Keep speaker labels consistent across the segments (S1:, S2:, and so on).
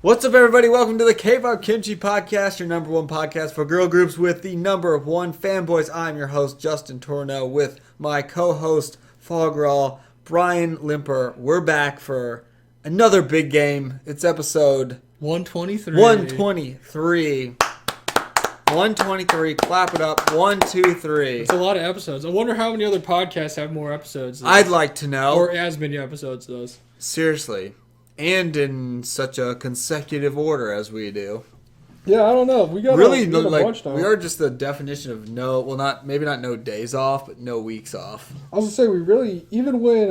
S1: What's up, everybody? Welcome to the Kpop Kimchi Podcast, your number one podcast for girl groups with the number one fanboys. I'm your host, Justin Torno, with my co-host, Fogral, Brian Limper. We're back for another big game. It's episode
S2: 123.
S1: 123. 123. Clap it up. 1, 2, 3.
S2: It's a lot of episodes. I wonder how many other podcasts have more episodes.
S1: I'd like to know.
S2: Or as many episodes as.
S1: Seriously. And in such a consecutive order as we do.
S2: Yeah, I don't know. We got
S1: really
S2: a bunch now.
S1: We are just the definition of maybe not no days off, but no weeks off.
S2: I was gonna say we really, even when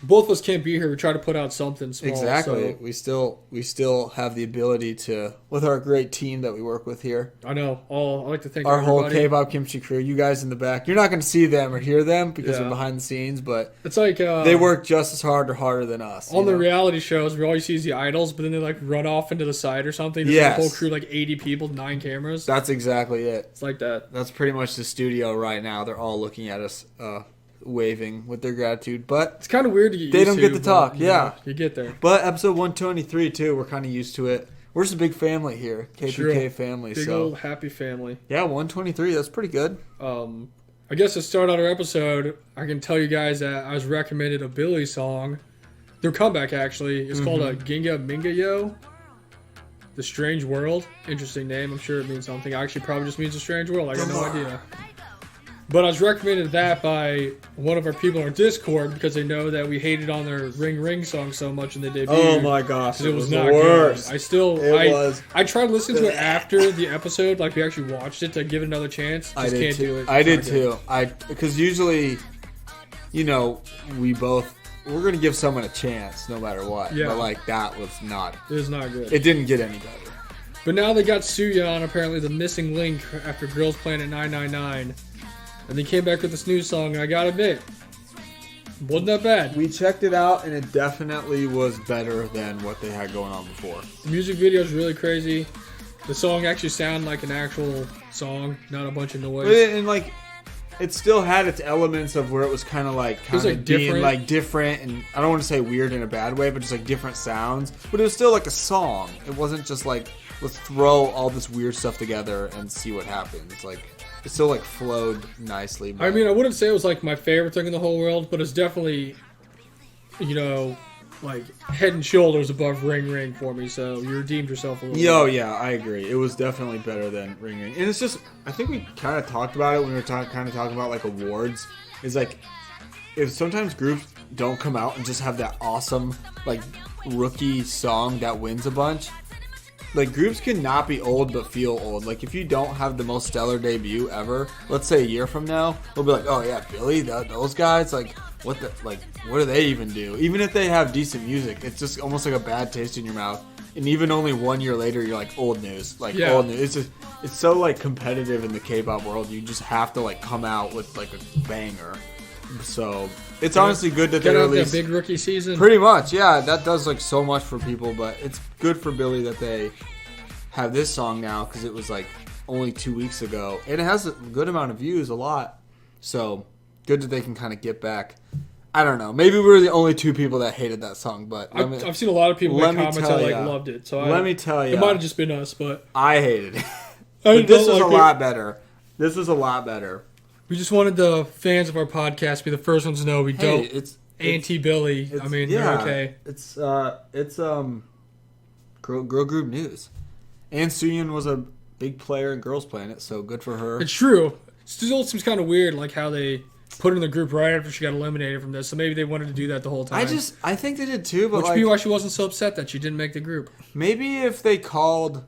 S2: both of us can't be here, we try to put out something small.
S1: Exactly.
S2: So.
S1: We still have the ability to, with our great team that we work with here.
S2: I know. I like to thank
S1: our
S2: everybody.
S1: whole Kpop Kimchi crew. You guys in the back. You're not going to see them or hear them because they're behind the scenes, but
S2: it's like
S1: they work just as hard or harder than us.
S2: On the reality shows, we always see the idols, but then they like run off into the side or something. There's a whole crew, like 80 people, 9 cameras.
S1: That's exactly it.
S2: It's like that.
S1: That's pretty much the studio right now. They're all looking at us. Waving with their gratitude, but
S2: it's kind of weird to get used
S1: they don't get to talk.
S2: Yeah, you get there.
S1: But episode 123 too, we're kind of used to it. We're just a big family here, KPK family.
S2: Big old happy family.
S1: Yeah, 123. That's pretty good.
S2: I guess to start out our episode, I can tell you guys that I was recommended a Billy song. Their comeback actually is called a Ginga Minga Yo. The Strange World. Interesting name. I'm sure it means something. Actually, probably just means a strange world. I got no idea. But I was recommended that by one of our people in our Discord because they know that we hated on their Ring Ring song so much in the debut.
S1: Oh my gosh,
S2: it was not
S1: worse.
S2: Good. I tried listening to it after the episode, like we actually watched it to give it another chance.
S1: I did too. I did too. Because usually, we're gonna give someone a chance no matter what. Yeah. But like that was not.
S2: It was not good.
S1: It didn't get any better.
S2: But now they got Suya on apparently the missing link after Girls Planet 999. And they came back with this new song, and I gotta admit, wasn't that bad.
S1: We checked it out, and it definitely was better than what they had going on before.
S2: The music video is really crazy. The song actually sounded like an actual song, not a bunch of noise.
S1: And it still had its elements of where it was kind of being different, and I don't want to say weird in a bad way, but just like different sounds. But it was still like a song. It wasn't just like, let's throw all this weird stuff together and see what happens. Like, it still flowed nicely. But...
S2: I mean, I wouldn't say it was like my favorite thing in the whole world, but it's definitely, head and shoulders above Ring Ring for me. So you redeemed yourself a little bit.
S1: Yeah, I agree. It was definitely better than Ring Ring. And it's just, I think we kind of talked about it when we were kind of talking about awards. Is if sometimes groups don't come out and just have that awesome rookie song that wins a bunch. Groups cannot be old but feel old. If you don't have the most stellar debut ever, let's say a year from now, we'll be like, oh yeah, Billy, those guys, what do they even do? Even if they have decent music, it's just almost like a bad taste in your mouth. And even only 1 year later, you're like, old news. Old news. It's so competitive in the K-pop world. You just have to come out with a banger. So it's honestly good that they released
S2: that big rookie season.
S1: Pretty much, yeah. That does so much for people, but it's good for Billy that they have this song now because it was only 2 weeks ago, and it has a good amount of views, a lot. So good that they can kind of get back. I don't know. Maybe we were the only 2 people that hated that song, but
S2: I've seen a lot of people make comments that loved it. So
S1: let me tell you,
S2: it might have just been us, but
S1: I hated it. But this was a lot better. This is a lot better.
S2: We just wanted the fans of our podcast to be the first ones to know we don't anti-Billy. I mean, they're okay.
S1: It's girl group news. And Suyeon was a big player in Girls Planet, so good for her.
S2: It's true. It still seems kind of weird, how they put her in the group right after she got eliminated from this. So maybe they wanted to do that the whole time.
S1: I think they did too, but
S2: which would be why she wasn't so upset that she didn't make the group.
S1: Maybe if they called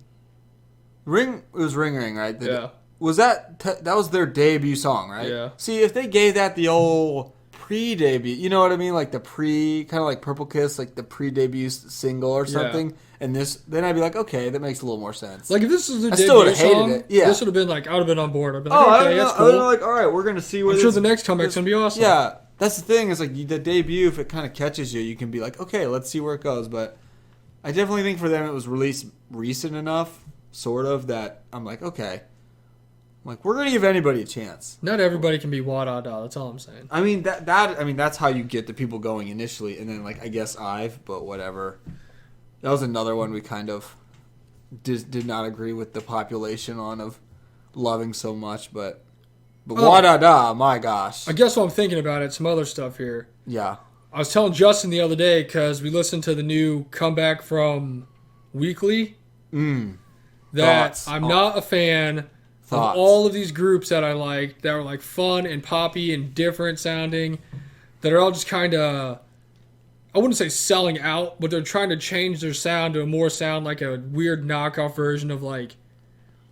S1: it was Ring Ring, right?
S2: Yeah.
S1: Was that was their debut song, right?
S2: Yeah.
S1: See, if they gave that the old pre-debut, you know what I mean? The kind of like Purple Kiss, the pre-debut single or something. Yeah. And then I'd be like, okay, that makes a little more sense.
S2: If this was the debut song, this would have been I would have been on board. I'd been okay, that's cool.
S1: I would all right, we're going to see where
S2: I'm sure the next comeback's going to be awesome.
S1: Yeah, that's the thing. Is the debut, if it kind of catches you, you can be like, okay, let's see where it goes. But I definitely think for them it was released recent enough, sort of, that I'm like, okay. We're gonna give anybody a chance.
S2: Not everybody can be Wada Da. That's all I'm saying.
S1: I mean that's how you get the people going initially, and then I guess but whatever. That was another one we kind of did not agree with the population on of loving so much, but Wadada, my gosh.
S2: I guess while I'm thinking about it, some other stuff here.
S1: Yeah.
S2: I was telling Justin the other day because we listened to the new comeback from Weekly. That
S1: Thoughts.
S2: I'm not a fan of all of these groups that I like that were like fun and poppy and different sounding, that are all just kind of, I wouldn't say selling out, but they're trying to change their sound to a more sound like a weird knockoff version of like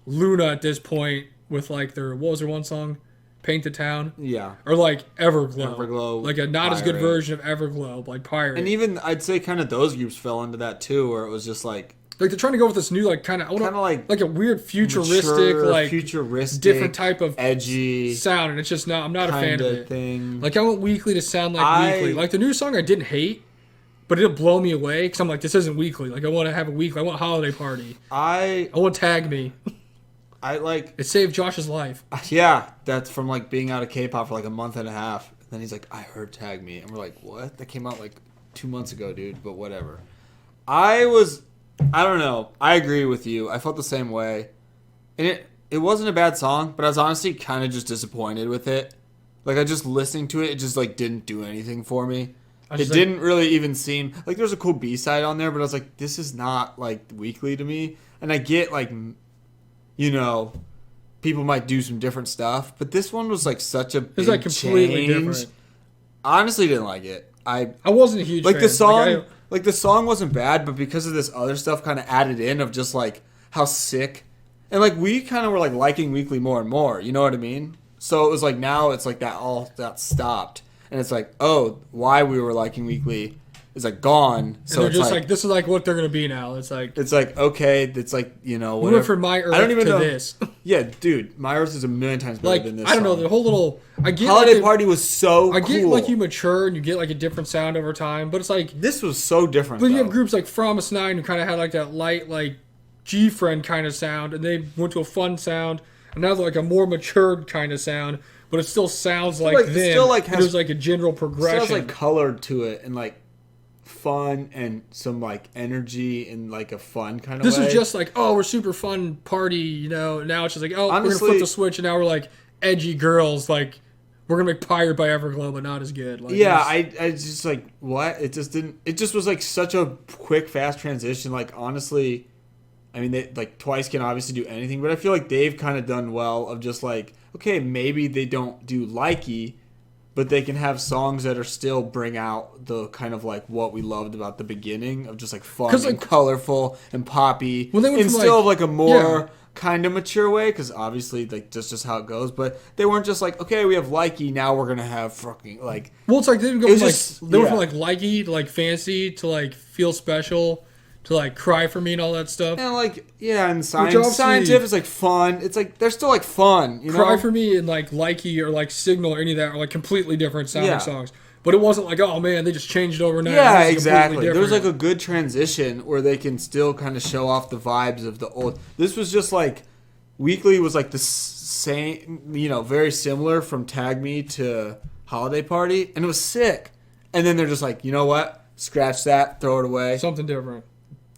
S2: Luna at this point with like their, what was their one song? Paint the Town?
S1: Yeah.
S2: Or like Everglow. Like a not
S1: Pirate.
S2: as good version of Everglow, like Pirate.
S1: And even, I'd say kind of those groups fell into that too, where it was just like
S2: they're trying to go with this new, like, kind of like a weird futuristic,
S1: mature,
S2: like different type of
S1: edgy
S2: sound, and it's just not. I'm not a fan of it.
S1: Thing.
S2: Like, I want Weekly to sound like Weekly. Like the new song, I didn't hate, but it'll blow me away because I'm like, this isn't Weekly. Like, I want to have a Weekly. I want Holiday Party. I want Tag Me. It saved Josh's life.
S1: Yeah, that's from like being out of K-pop for like a month and a half. And then he's like, I heard Tag Me, and we're like, what? That came out like 2 months ago, dude. But whatever. I don't know. I agree with you. I felt the same way. And it wasn't a bad song, but I was honestly kind of just disappointed with it. Like, I just listening to it, it just like didn't do anything for me. It didn't really even seem like there's a cool B-side on there, but I was like, this is not like Weekly to me. And I get like, you know, people might do some different stuff, but this one was like such a big
S2: it's like completely
S1: change.
S2: Different.
S1: Honestly, didn't like it. I
S2: wasn't a huge
S1: like
S2: fan.
S1: The song. Like, the song wasn't bad, but because of this other stuff kind of added in of just, like, how sick. And, like, we kind of were, like, liking Weekly more and more. You know what I mean? So it was, like, now it's, like, that stopped. And it's, like, oh, why we were liking Weekly is, like, gone. So
S2: they're
S1: it's
S2: just, like, this is, like, what they're going to be now. It's, like,
S1: okay. It's, like, you know,
S2: whatever. We went from My Earth to this.
S1: Yeah, dude. My Earth is a million times better than this
S2: I don't know.
S1: song.
S2: The whole little... I get
S1: Holiday Party was so cool.
S2: I get, like, you mature and you get, like, a different sound over time. But it's, like...
S1: This was so different,
S2: But you have groups like Promise 9 who kind of had, like, that light, like, G-Friend kind of sound. And they went to a fun sound. And now they're, like, a more matured kind of sound. But it still sounds like them. It still, like, there's, like, a general progression.
S1: It still has, like, color to it and, like, fun and some like energy in like a fun kind of way.
S2: This is just like, oh, we're super fun party, you know. Now it's just like, oh, honestly, we're gonna flip the switch and now we're like edgy girls, like we're gonna make Pirate by Everglow, but not as good. Like,
S1: yeah, I just like what? It just didn't. It just was like such a quick, fast transition. Like honestly, I mean, they like Twice can obviously do anything, but I feel like they've kind of done well of just like, okay, maybe they don't do likey, but they can have songs that are still bring out the kind of like what we loved about the beginning of just like fun and colorful and poppy, and still like a more kind of mature way, because obviously like just how it goes. But they weren't just like, okay, we have likey, now we're gonna have fucking like.
S2: Well, it's like they didn't go from like they went from like likey to like fancy to like feel special to like Cry for Me and all that stuff.
S1: And like and scientific is like fun. It's like they're still like fun. You know?
S2: Cry for Me and like Likey or like Signal or any of that are like completely different sounding songs. But it wasn't like, oh man, they just changed it overnight.
S1: Yeah, exactly. There was like a good transition where they can still kind of show off the vibes of the old. This was just like Weekly was like the same, you know, very similar from Tag Me to Holiday Party, and it was sick. And then they're just like, you know what? Scratch that, throw it away.
S2: Something different.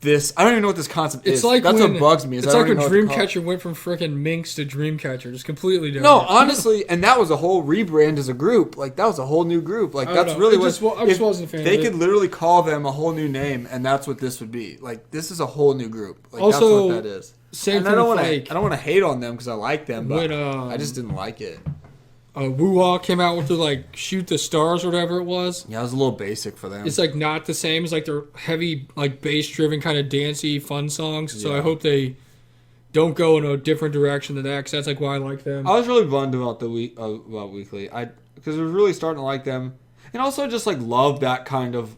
S1: I don't even know what this concept is.
S2: Like
S1: that's what bugs me.
S2: It's like when Dreamcatcher went from freaking Minx to Dreamcatcher. Just completely different.
S1: No, honestly, and that was a whole rebrand as a group. Like, that was a whole new group. Like, that's really what...
S2: I just wasn't a fan of it.
S1: They could literally call them a whole new name, and that's what this would be. Like, this is a whole new group. Like,
S2: also,
S1: that's what that is.
S2: Same
S1: and
S2: thing
S1: I
S2: with
S1: don't want to hate on them because I like them, but I just didn't like it.
S2: Woo-Wah came out with the, like, Shoot the Stars or whatever it was.
S1: Yeah, it was a little basic for them.
S2: It's, like, not the same as, like, their heavy, like, bass-driven kind of dancey, fun songs. So I hope they don't go in a different direction than that, because that's, like, why I like them.
S1: I was really bummed about about Weekly. Because I was really starting to like them. And also just, like, love that kind of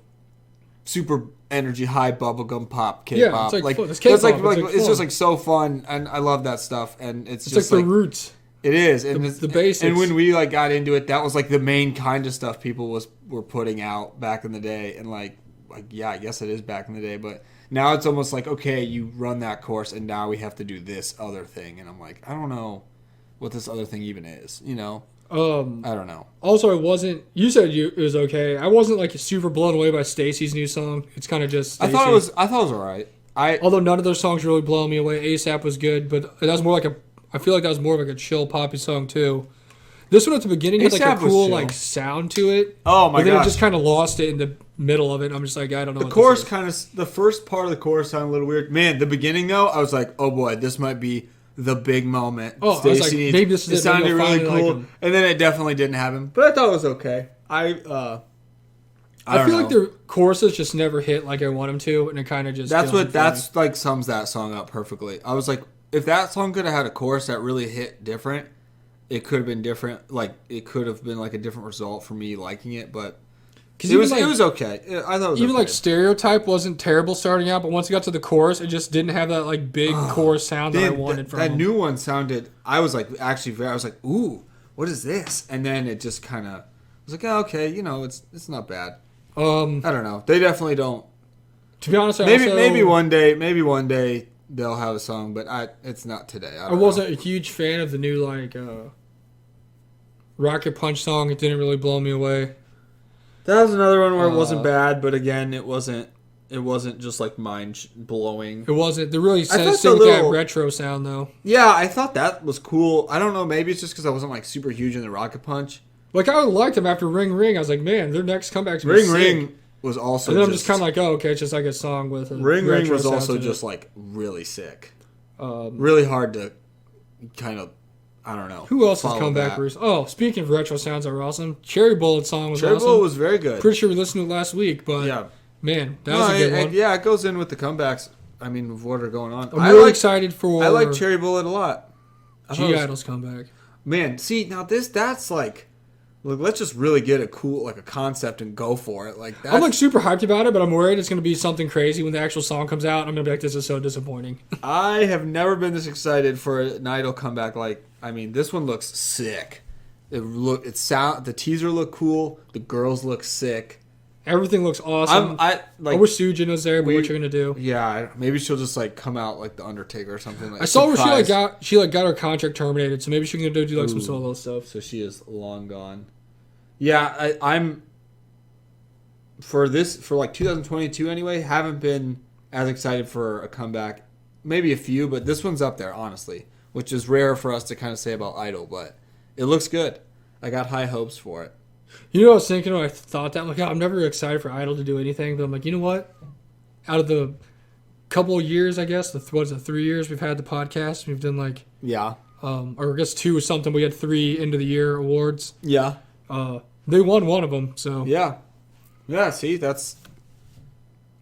S1: super energy, high bubblegum pop K-pop.
S2: Yeah, it's like fun.
S1: It's K-pop. It's just, like, so fun, and I love that stuff. And it's just
S2: like the roots.
S1: It is, and
S2: the basics.
S1: And when we like got into it, that was like the main kind of stuff people were putting out back in the day. And like yeah, I guess it is back in the day, but now it's almost like, okay, you run that course, and now we have to do this other thing. And I'm like, I don't know what this other thing even is, you know? I don't know.
S2: Also, I wasn't. You said it was okay. I wasn't like super blown away by Stacey's new song. It's kind of just. Stacey.
S1: I thought it was alright.
S2: Although none of those songs really blow me away. ASAP was good, but that was more like a. I feel like that was more of like a chill poppy song too. This one at the beginning had like a cool like sound to it.
S1: Oh my god!
S2: But then it just kind of lost it in the middle of it. I'm just like, I don't know.
S1: The chorus the first part of the chorus sounded a little weird. Man, the beginning though, I was like, oh boy, this might be the big moment.
S2: Oh, I was like, maybe this is it.
S1: It sounded really cool, and then it definitely didn't happen. But I thought it was okay. I
S2: feel like their choruses just never hit like I want them to, and it kind of just
S1: that's like sums that song up perfectly. I was like, if that song could have had a chorus that really hit different, it could have been different. Like it could have been like a different result for me liking it, but. It was okay. I thought it was
S2: even
S1: okay.
S2: like Stereotype wasn't terrible starting out, but once it got to the chorus, it just didn't have that like big chorus sound that I wanted from
S1: that
S2: them.
S1: new one sounded. I was like I was like, ooh, what is this? And then it just kind of I was like, oh, okay, it's not bad. I don't know. They definitely don't.
S2: To be honest,
S1: maybe one day they'll have a song, but it's not today.
S2: I wasn't a huge fan of the new like Rocket Punch song. It didn't really blow me away.
S1: That was another one where it wasn't bad, but again, it wasn't just like mind blowing.
S2: It wasn't. They really said with that retro sound though.
S1: Yeah, I thought that was cool. I don't know. Maybe it's just because I wasn't like super huge in the Rocket Punch.
S2: Like I liked them after Ring Ring. I was like, man, their next comeback's
S1: Ring was also.
S2: And then I'm just kind of like, oh, okay, it's just like a song with a
S1: Ring was also just like really sick. Really hard to kind of. I don't know.
S2: Who else has come back recently? Oh, speaking of retro sounds that were awesome, Cherry Bullet song was awesome.
S1: Cherry Bullet was very good.
S2: Pretty sure we listened to it last week, but yeah, man, that was a good one.
S1: Yeah, it goes in with the comebacks. I mean, with what are going on.
S2: I'm really excited for.
S1: I like Cherry Bullet a lot.
S2: G-Idol's comeback.
S1: Man, see now that's like, look, let's just really get a cool a concept and go for it. Like
S2: I'm like super hyped about it, but I'm worried it's going to be something crazy when the actual song comes out. I'm going to be like, this is so disappointing.
S1: I have never been this excited for an Idol comeback. I mean, this one looks sick. The teaser looked cool. The girls look sick.
S2: Everything looks awesome. I wish Sujin was there, but what you're gonna do?
S1: Yeah, maybe she'll just come out like the Undertaker or something.
S2: I saw where she got her contract terminated, so maybe she can do some solo stuff.
S1: So she is long gone. Yeah, I'm for 2022 anyway. Haven't been as excited for a comeback. Maybe a few, but this one's up there honestly. Which is rare for us to kind of say about Idol, but it looks good. I got high hopes for it.
S2: You know what I was thinking when I thought that? I'm like, I'm never excited for Idol to do anything, but I'm like, you know what? Out of the couple of years, I guess, 3 years we've had the podcast, we've done or I guess 2 or something. We had 3 end of the year awards.
S1: Yeah.
S2: They won one of them, so.
S1: Yeah, see, that's...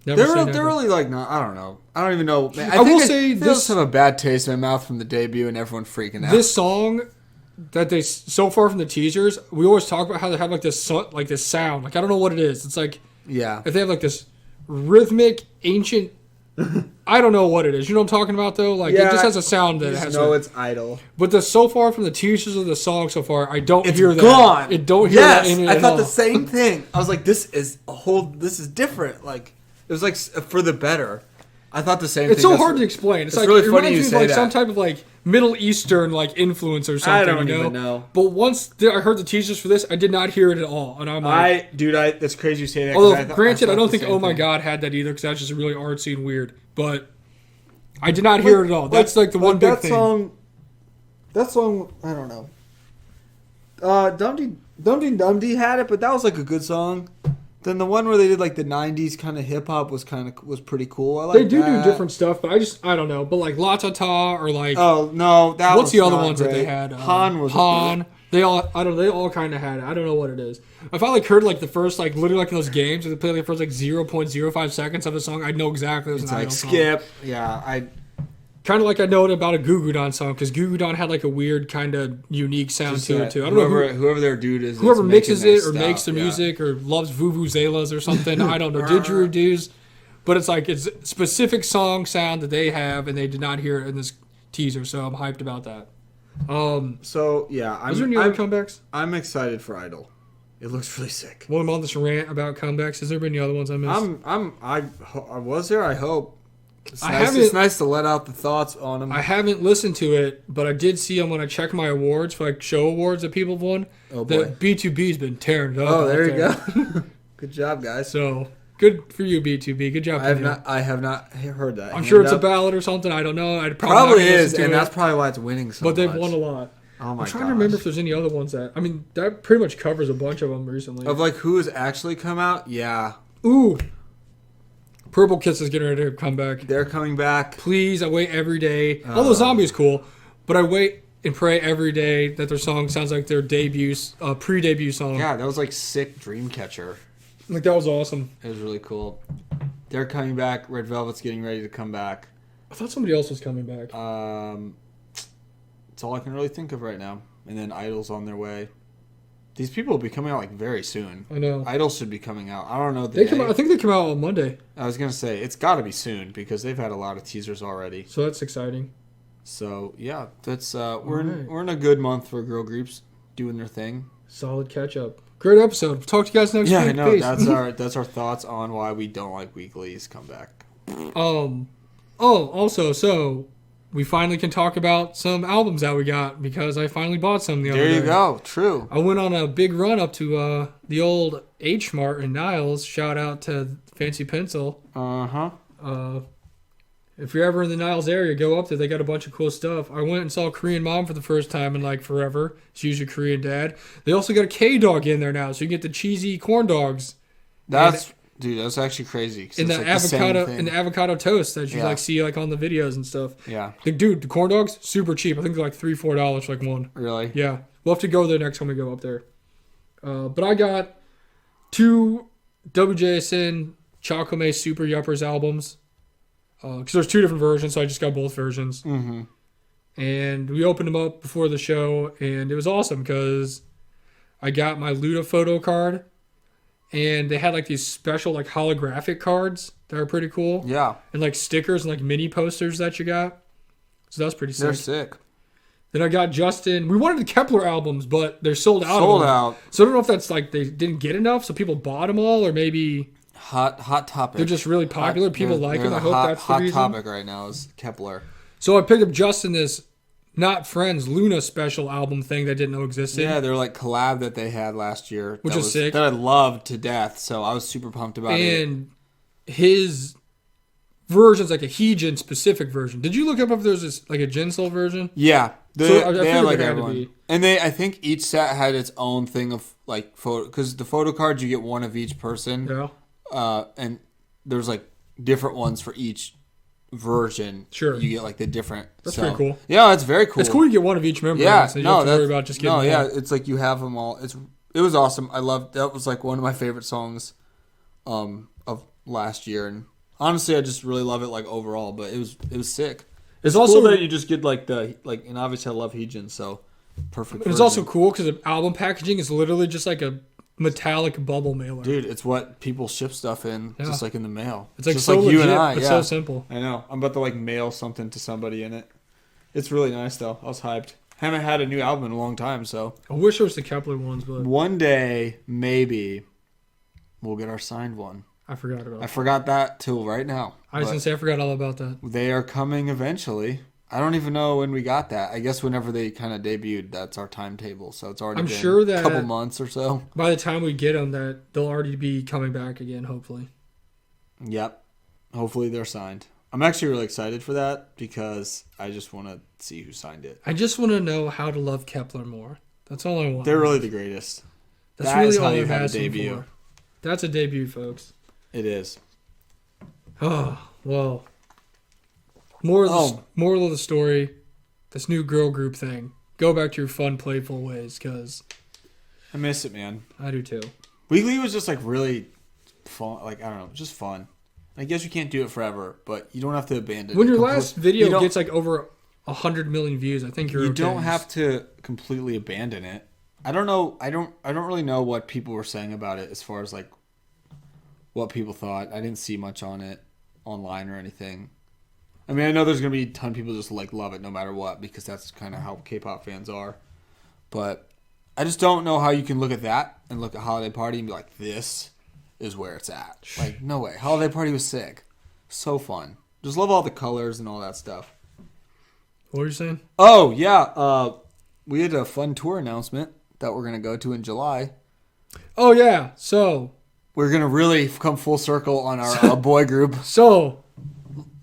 S2: Never
S1: they're really not. I don't know. I don't even know.
S2: I will say
S1: this. Just have a bad taste in my mouth from the debut and everyone freaking out.
S2: This song that they so far from the teasers, we always talk about how they have this sound. I don't know what it is. It's like if they have this rhythmic ancient. I don't know what it is. You know what I'm talking about though. It just has a sound that has.
S1: No, it's Idol.
S2: But so far from the teasers of the song so far, I don't
S1: it's
S2: hear that.
S1: Gone.
S2: It don't hear that in it
S1: I
S2: at
S1: thought
S2: all.
S1: The same thing. I was like, this is different. It was for the better. I thought the same thing.
S2: It's so hard to explain. It's
S1: really funny you say that.
S2: Some type of Middle Eastern influence or something.
S1: I don't even know.
S2: But once I heard the teasers for this, I did not hear it at all. And I'm like,
S1: that's crazy you say that.
S2: Although, granted, I don't think Oh My God had that either because that's just really artsy and weird. But I did not hear it at all. That's the one big thing.
S1: That song, I don't know. Dum Dee had it, but that was a good song. Then the one where they did the 90s kind of hip hop was pretty cool. I like
S2: they do different stuff, but I don't know. But La Ta Ta or
S1: oh no, that
S2: what's
S1: was
S2: the other
S1: not
S2: ones
S1: great.
S2: that they had?
S1: Han.
S2: They all kind of had it. I don't know what it is. If I heard the first literally in those games, if they play the first 0.05 seconds of a song, I'd know exactly it was an Idol
S1: skip.
S2: Song.
S1: Yeah, I.
S2: Kind of I know about a Goo Goo Dolls song because Goo Goo Dolls had a weird kind of unique sound to it too. I don't know
S1: whoever their dude is.
S2: Whoever mixes it or makes the music or loves vuvuzelas or something. I don't know didgeridoos, but it's it's a specific song sound that they have and they did not hear it in this teaser. So I'm hyped about that.
S1: So yeah,
S2: is there any other comebacks?
S1: I'm excited for Idol. It looks really sick.
S2: Well, I'm on this rant about comebacks. Has there been any other ones I missed?
S1: I was there. I hope. It's nice to let out the thoughts on them.
S2: I haven't listened to it, but I did see them when I checked my awards for like show awards that people have won.
S1: Oh boy,
S2: that B2B's been tearing it up.
S1: Oh, there you go. Good job, guys.
S2: So good for you, B2B. Good job.
S1: I have not heard that.
S2: I'm sure it's a ballad or something. I don't know. I'd
S1: probably is, and that's probably why it's winning so much.
S2: But they've won a lot.
S1: Oh my!
S2: I'm trying to remember if there's any other ones that. I mean, that pretty much covers a bunch of them recently.
S1: Of like who has actually come out? Yeah.
S2: Ooh. Purple Kiss is getting ready to come back.
S1: They're coming back.
S2: Please, I wait every day. Although Zombie is cool, but I wait and pray every day that their song sounds like their pre-debut song.
S1: Yeah, that was like sick Dreamcatcher.
S2: Like that was awesome.
S1: It was really cool. They're coming back. Red Velvet's getting ready to come back.
S2: I thought somebody else was coming back.
S1: It's all I can really think of right now. And then Idol's on their way. These people will be coming out like very soon.
S2: I know.
S1: Idol should be coming out. I don't know.
S2: I think they come out on Monday.
S1: I was gonna say it's got to be soon because they've had a lot of teasers already.
S2: So that's exciting.
S1: So yeah, that's we're in a good month for girl groups doing their thing.
S2: Solid catch up. Great episode. Talk to you guys next week.
S1: Yeah, I know.
S2: Peace.
S1: That's our thoughts on why we don't like weeklies. Come back.
S2: Also, we finally can talk about some albums that we got because I finally bought some the other day.
S1: There you go. True.
S2: I went on a big run up to the old H Mart in Niles. Shout out to Fancy Pencil. If you're ever in the Niles area, go up there. They got a bunch of cool stuff. I went and saw Korean Mom for the first time in like forever. She's your Korean dad. They also got a K-Dog in there now, so you can get the cheesy corn dogs.
S1: Dude, that's actually crazy.
S2: In the avocado toast that you like see like on the videos and stuff.
S1: Yeah.
S2: Dude, the corn dogs super cheap. I think they're like $3-4 for like one.
S1: Really?
S2: Yeah. We'll have to go there next time we go up there. But I got 2 WJSN Chakome Super Yuppers albums. Because there's 2 different versions, so I just got both versions.
S1: Mm-hmm.
S2: And we opened them up before the show, and it was awesome because I got my Luda photo card. And they had like these special like holographic cards that are pretty cool.
S1: Yeah.
S2: And like stickers and like mini posters that you got. So that's pretty sick.
S1: They're sick.
S2: Then I got Justin. We wanted the Kepler albums, but they're sold out.
S1: Sold out.
S2: So I don't know if that's like they didn't get enough, so people bought them all, or maybe
S1: hot topic.
S2: They're just really popular. People like them. I hope that's the reason.
S1: Hot topic right now is Kepler.
S2: So I picked up Justin this Not Friends Luna special album thing that I didn't know existed.
S1: Yeah, they're like collab that they had last year.
S2: Which was sick.
S1: That I loved to death, so I was super pumped about it.
S2: And his version's like a Heejin specific version. Did you look up if there's this like a Jinsol version?
S1: Yeah. They had like everyone. And I think each set had its own thing of like photo, because the photo cards you get one of each person.
S2: Yeah.
S1: And there's like different ones for each version.
S2: Sure.
S1: You get like the different.
S2: That's pretty cool.
S1: Yeah, that's very cool.
S2: It's cool you get one of each member.
S1: Yeah.
S2: So you don't have to worry about just getting
S1: it's like you have them all. It was awesome. I loved that. Was like one of my favorite songs of last year, and honestly I just really love it like overall, but it was sick. It's also cool that you just get like and obviously I love Heejin, so perfect.
S2: It's also cool because the album packaging is literally just like a metallic bubble mailer.
S1: Dude, it's what people ship stuff in, just like in the mail.
S2: It's like
S1: just
S2: so
S1: like
S2: legit,
S1: you and I.
S2: It's so simple.
S1: I know. I'm about to like mail something to somebody in it. It's really nice though. I was hyped. Haven't had a new album in a long time, so
S2: I wish it was the Kepler ones, but
S1: one day maybe we'll get our signed one.
S2: I
S1: forgot that till right now.
S2: I was gonna say I forgot all about that.
S1: They are coming eventually. I don't even know when we got that. I guess whenever they kind of debuted, that's our timetable. So it's already been a couple months or so.
S2: By the time we get them, that they'll already be coming back again, hopefully.
S1: Yep. Hopefully they're signed. I'm actually really excited for that because I just want to see who signed it.
S2: I just want to know how to love Kepler more. That's all I want.
S1: They're really the greatest.
S2: That's really all I'm asking for. That's a debut, folks.
S1: It is.
S2: Oh, well. Moral of the story, this new girl group thing. Go back to your fun, playful ways, because
S1: I miss it, man.
S2: I do too.
S1: Weekly was just like really fun. Like, I don't know, just fun. I guess you can't do it forever, but you don't have to abandon it.
S2: When your last video gets like over 100 million views, I think you're okay.
S1: You don't have to completely abandon it. I don't know. I don't really know what people were saying about it as far as like what people thought. I didn't see much on it online or anything. I mean, I know there's going to be a ton of people just like love it no matter what because that's kind of how K-pop fans are. But I just don't know how you can look at that and look at Holiday Party and be like, this is where it's at. Like, no way. Holiday Party was sick. So fun. Just love all the colors and all that stuff.
S2: What were you saying?
S1: Oh, yeah. We had a fun tour announcement that we're going to go to in July.
S2: Oh, yeah. So
S1: we're going to really come full circle on our boy group.
S2: So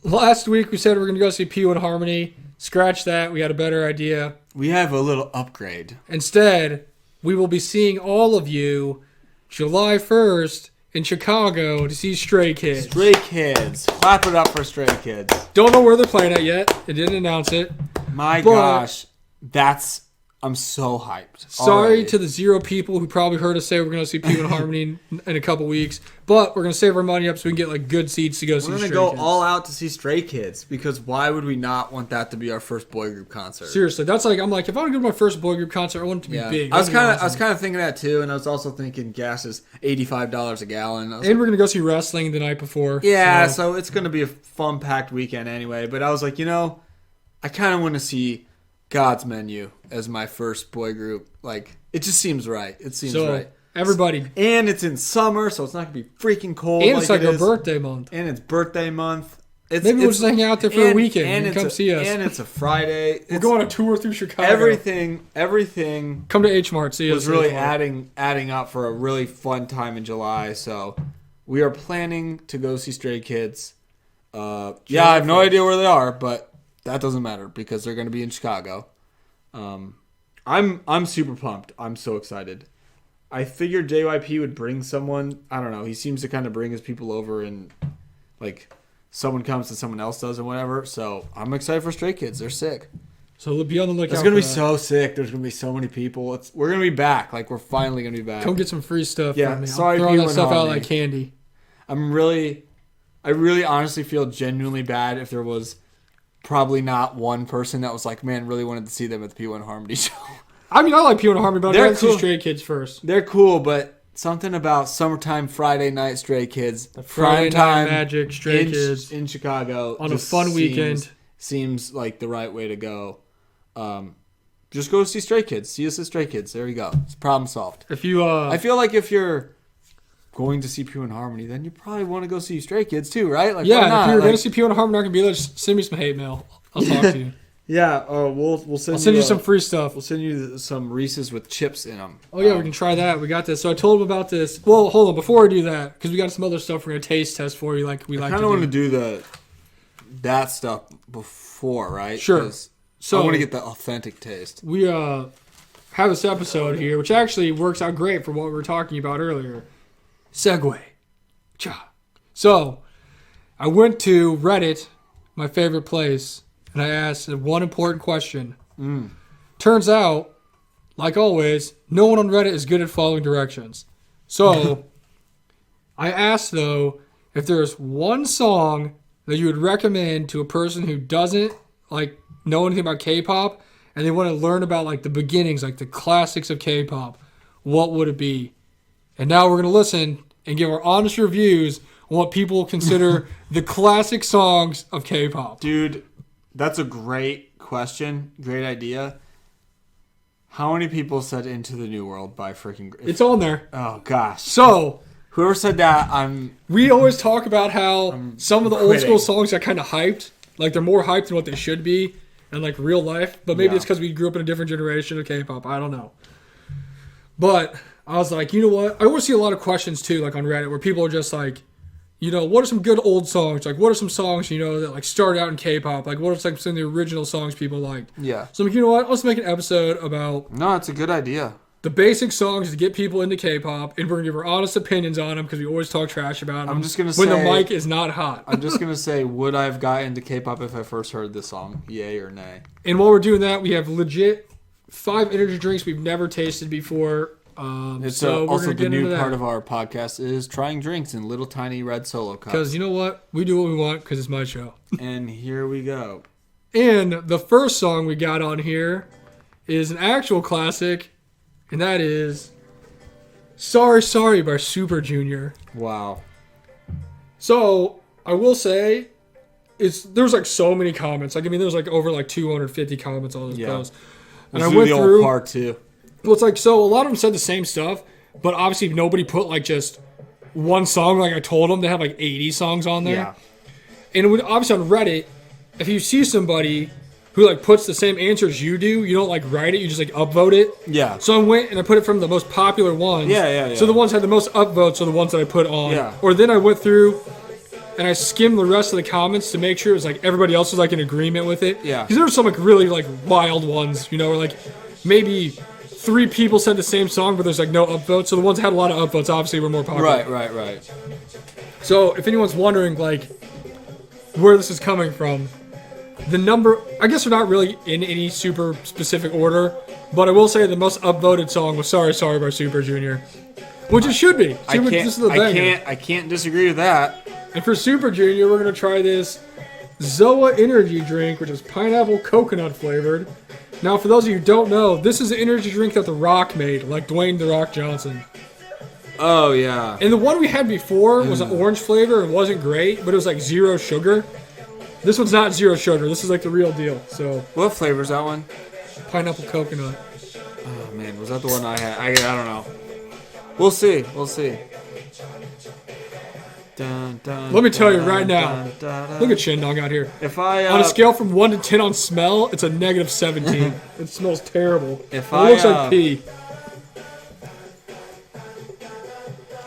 S2: last week we said we were going to go see P1 Harmony. Scratch that. We had a better idea.
S1: We have a little upgrade.
S2: Instead, we will be seeing all of you July 1st in Chicago to see Stray Kids.
S1: Stray Kids. Clap it up for Stray Kids.
S2: Don't know where they're playing at yet. They didn't announce it.
S1: My gosh. I'm so hyped.
S2: Sorry
S1: already.
S2: to the 0 people who probably heard us say we're going to see P1 Harmony in a couple weeks. But we're going to save our money up so we can get like good seats to go see Stray Kids.
S1: We're going to go all out to see Stray Kids because why would we not want that to be our first boy group concert?
S2: Seriously, that's like, I'm like, if I want to go to my first boy group concert, I want it to be big.
S1: I was kind of thinking that too, and I was also thinking gas is $85 a gallon.
S2: And we're going to go see wrestling the night before.
S1: Yeah, so it's going to be a fun packed weekend anyway. But I was like, I kind of want to see God's Menu as my first boy group. Like, it just seems right. It seems right.
S2: Everybody.
S1: And it's in summer, so it's not going to be freaking cold.
S2: And it's like a birthday month.
S1: And it's birthday month.
S2: Maybe we'll just hang out there for a weekend and come see us.
S1: And it's a Friday.
S2: We're going on a tour through Chicago.
S1: Everything.
S2: Come to H Mart. See us.
S1: Was really adding up for a really fun time in July. So we are planning to go see Stray Kids. I have no idea where they are, but that doesn't matter because they're going to be in Chicago. I'm super pumped. I'm so excited. I figured JYP would bring someone. I don't know. He seems to kind of bring his people over and like someone comes and someone else does and whatever. So I'm excited for Stray Kids. They're sick.
S2: So be on the lookout.
S1: It's gonna be so sick. There's gonna be so many people. We're gonna be back. Like we're finally gonna be back.
S2: Come get some free stuff.
S1: Yeah.
S2: From me.
S1: Sorry,
S2: I'll throw all that stuff out like candy.
S1: I really honestly feel genuinely bad if there was probably not one person that was like, man, really wanted to see them at the P1 Harmony show. I
S2: mean, I like P1 Harmony, but I'd rather see Stray Kids first.
S1: They're cool, but something about summertime Friday night Stray Kids,
S2: the Friday night magic Stray Kids
S1: in Chicago
S2: on a fun weekend
S1: seems like the right way to go. Just go see Stray Kids. See us at Stray Kids. There you go. It's problem solved.
S2: If you,
S1: I feel like if you're going to see P1 Harmony, then you probably want to go see Stray Kids too, right? Like,
S2: yeah, if you're going to see P1 Harmony, I can be like, send me some hate mail. I'll talk to you.
S1: Yeah, we'll send.
S2: I'll send you some free stuff.
S1: We'll send you some Reese's with chips in them.
S2: Oh yeah, we can try that. We got this. So I told him about this. Well, hold on. Before I do that, because we got some other stuff we're gonna taste test for you, like we like to do.
S1: I kind of want to do that stuff before, right?
S2: Sure.
S1: So I want to get the authentic taste.
S2: We have this episode here, which actually works out great for what we were talking about earlier. Segue. Cha. So I went to Reddit, my favorite place. And I asked one important question. Turns out, like always, no one on Reddit is good at following directions. So, I asked, though, if there's one song that you would recommend to a person who doesn't like know anything about K-pop and they want to learn about like the beginnings, like the classics of K-pop, what would it be? And now we're going to listen and give our honest reviews on what people consider the classic songs of K-pop.
S1: Dude, that's a great question. Great idea. How many people said Into the New World by freaking...
S2: It's on there.
S1: Oh, gosh.
S2: So...
S1: Whoever said that,
S2: we always talk about how some of the old school songs are kind of hyped. Like, they're more hyped than what they should be in, like, real life. But maybe it's because we grew up in a different generation of K-pop. I don't know. But I was like, you know what? I always see a lot of questions, too, like, on Reddit, where people are just like, you know, what are some good old songs? Like, what are some songs, you know, that, like, started out in K-pop? Like, what are some of the original songs people liked?
S1: Yeah.
S2: So I'm like, you know what? Let's make an episode about...
S1: No, it's a good idea.
S2: The basic songs to get people into K-pop, and we're going to give our honest opinions on them because we always talk trash about them.
S1: I'm just going to say...
S2: When the mic is not hot.
S1: I'm just going to say, would I have got into K-pop if I first heard this song? Yay or nay?
S2: And while we're doing that, we have legit 5 energy drinks we've never tasted before.
S1: So also the new part of our podcast is trying drinks in little tiny red Solo cups.
S2: Because you know what? We do what we want because it's my show.
S1: And here we go.
S2: And the first song we got on here is an actual classic, and that is Sorry Sorry by Super Junior.
S1: Wow.
S2: So, I will say, there's like so many comments. Like, I mean, there's like over like 250 comments on this post. And I went through
S1: part two.
S2: Well, it's like, so a lot of them said the same stuff, but obviously nobody put like just one song like I told them. They have like 80 songs on there. And obviously on Reddit, if you see somebody who like puts the same answer as you do, you don't like write it, you just like upvote it.
S1: Yeah.
S2: So I went and I put it from the most popular ones.
S1: Yeah.
S2: So the ones that had the most upvotes are the ones that I put on.
S1: Yeah.
S2: Or then I went through and I skimmed the rest of the comments to make sure it was like everybody else was like in agreement with it.
S1: Yeah.
S2: Because there were some like really like wild ones, you know, where like maybe 3 people said the same song, but there's like no upvotes. So the ones that had a lot of upvotes obviously were more popular.
S1: Right.
S2: So if anyone's wondering like where this is coming from, the number, I guess we're not really in any super specific order, but I will say the most upvoted song was Sorry Sorry by Super Junior. Which it should be.
S1: I can't disagree with that.
S2: And for Super Junior, we're going to try this Zoa energy drink, which is pineapple coconut flavored. Now, for those of you who don't know, this is the energy drink that The Rock made, like Dwayne The Rock Johnson.
S1: Oh, yeah.
S2: And the one we had before was an orange flavor. It wasn't great, but it was like 0 sugar. This one's not 0 sugar. This is like the real deal. So
S1: what flavor is that one?
S2: Pineapple coconut.
S1: Oh, man. Was that the one I had? I don't know. We'll see.
S2: Let me tell you right now. Look at Shindong out here.
S1: If I
S2: on a scale from 1 to 10 on smell, it's a negative 17. It smells terrible. It looks like pee.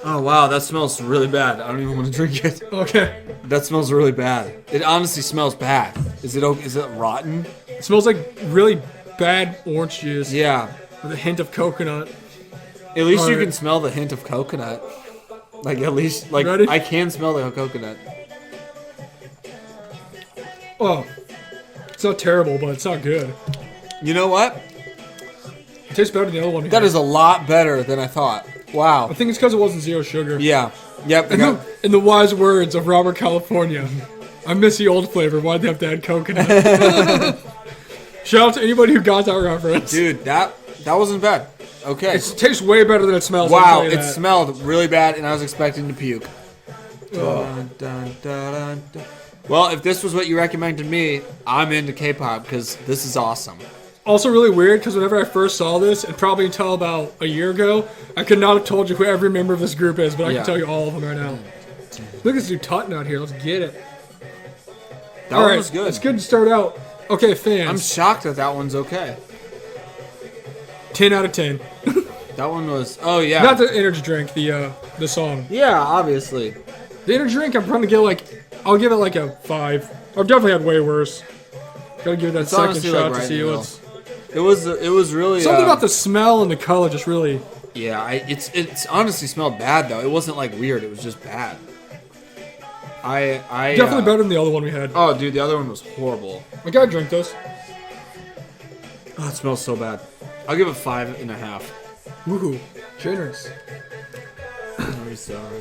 S1: Oh wow, that smells really bad. I don't even want to drink it.
S2: Okay.
S1: That smells really bad. It honestly smells bad. Is it rotten?
S2: It smells like really bad orange juice.
S1: Yeah.
S2: With a hint of coconut.
S1: At least you can smell the hint of coconut. Like at least like
S2: Ready?
S1: I can smell the coconut.
S2: Oh. It's not terrible, but it's not good.
S1: You know what?
S2: It tastes better than the other one.
S1: That is a lot better than I thought. Wow.
S2: I think it's because it wasn't 0 sugar.
S1: Yeah. Yep.
S2: In the wise words of Robert California, I miss the old flavor. Why'd they have to add coconut? Shout out to anybody who got that reference.
S1: Dude, that wasn't bad. Okay.
S2: It tastes way better than it smells.
S1: Wow, it smelled really bad, and I was expecting to puke.
S2: Oh.
S1: Well, if this was what you recommended me, I'm into K-pop because this is awesome.
S2: Also really weird because whenever I first saw this, and probably until about a year ago, I could not have told you who every member of this group is, but I can tell you all of them right now. Look at this dude Tutton out here. Let's get it.
S1: That one was good.
S2: It's good to start out. Okay, fans.
S1: I'm shocked that one's okay.
S2: 10 out of 10.
S1: That one was. Oh yeah.
S2: Not the energy drink, the song.
S1: Yeah, obviously.
S2: The energy drink, I'm trying to get I'll give it like a 5. I've definitely had way worse. Gotta give it that second shot to see what's.
S1: It was really
S2: something about the smell and the color just really.
S1: Yeah, it's honestly smelled bad though. It wasn't like weird. It was just bad. I
S2: definitely better than the other one we had.
S1: Oh, dude, the other one was horrible.
S2: I gotta drink this.
S1: Oh, it smells so bad. I'll give it 5.5.
S2: Woohoo, generous.
S1: Sorry.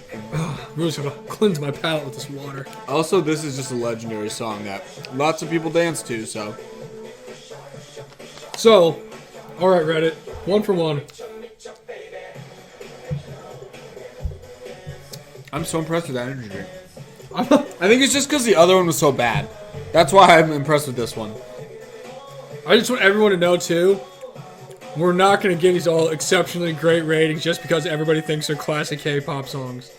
S2: I'm really gonna cleanse my palate with this water.
S1: Also, this is just a legendary song that lots of people dance to. So,
S2: all right, Reddit, 1 for 1.
S1: I'm so impressed with that energy drink. I think it's just because the other one was so bad. That's why I'm impressed with this one.
S2: I just want everyone to know too, we're not going to give these all exceptionally great ratings just because everybody thinks they're classic K-pop songs.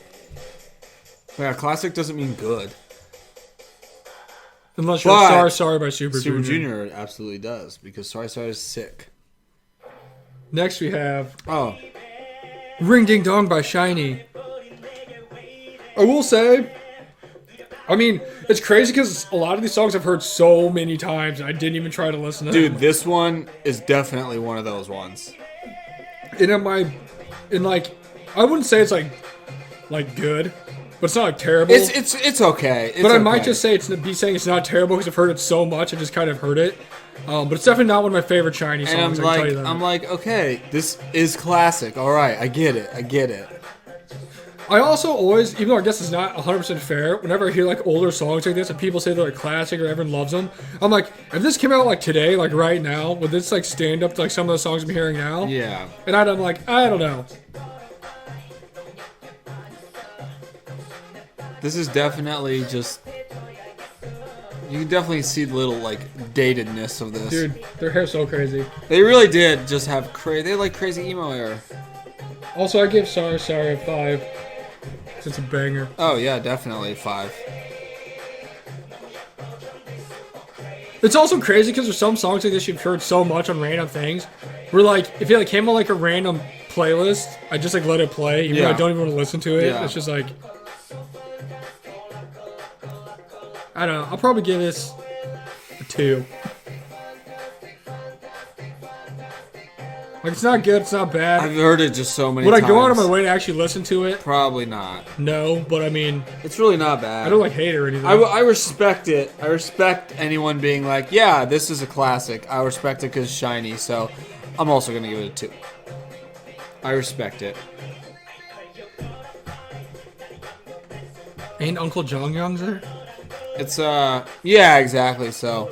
S1: Yeah, classic doesn't mean good.
S2: Unless you're Sorry by Super Junior.
S1: Super Junior absolutely does, because Sorry is sick.
S2: Next we have Ring Ding Dong by SHINee. I will say, I mean, it's crazy because a lot of these songs I've heard so many times and I didn't even try to listen to them.
S1: Dude, this one is definitely one of those ones.
S2: And I wouldn't say it's like good, but it's not like terrible.
S1: It's okay.
S2: I might just say saying it's not terrible because I've heard it so much. I just kind of heard it. But it's definitely not one of my favorite SHINee songs.
S1: And
S2: I can tell you that.
S1: I'm like, okay, this is classic. All right, I get it.
S2: I also always, even though I guess it's not 100% fair, whenever I hear like older songs like this and people say they're like classic or everyone loves them, I'm like, if this came out like today, like right now, would this like stand up to like some of the songs I'm hearing now?
S1: Yeah.
S2: And I'm like, I don't know.
S1: This is definitely just. You can definitely see the little like datedness of this.
S2: Dude, their hair's so crazy.
S1: They really did just have they had like crazy emo hair.
S2: Also, I give Sorry a 5. It's a banger.
S1: Oh yeah, definitely 5.
S2: It's also crazy because there's some songs like this you've heard so much on random things. Where like if it like came on like a random playlist, I just like let it play, even though I don't even want to listen to it.
S1: Yeah.
S2: It's just like I don't know. I'll probably give this a 2. Like it's not good, it's not bad.
S1: I've heard it just so many
S2: Would
S1: times.
S2: I go out of my way to actually listen to it?
S1: Probably not.
S2: No, but I mean,
S1: It's really not bad.
S2: I don't like hate it or anything.
S1: I respect it. I respect anyone being like, yeah, this is a classic. I respect it because it's shiny, so I'm also going to give it a 2. I respect it.
S2: Ain't Uncle Jongyong's there?
S1: It's, yeah, exactly, so.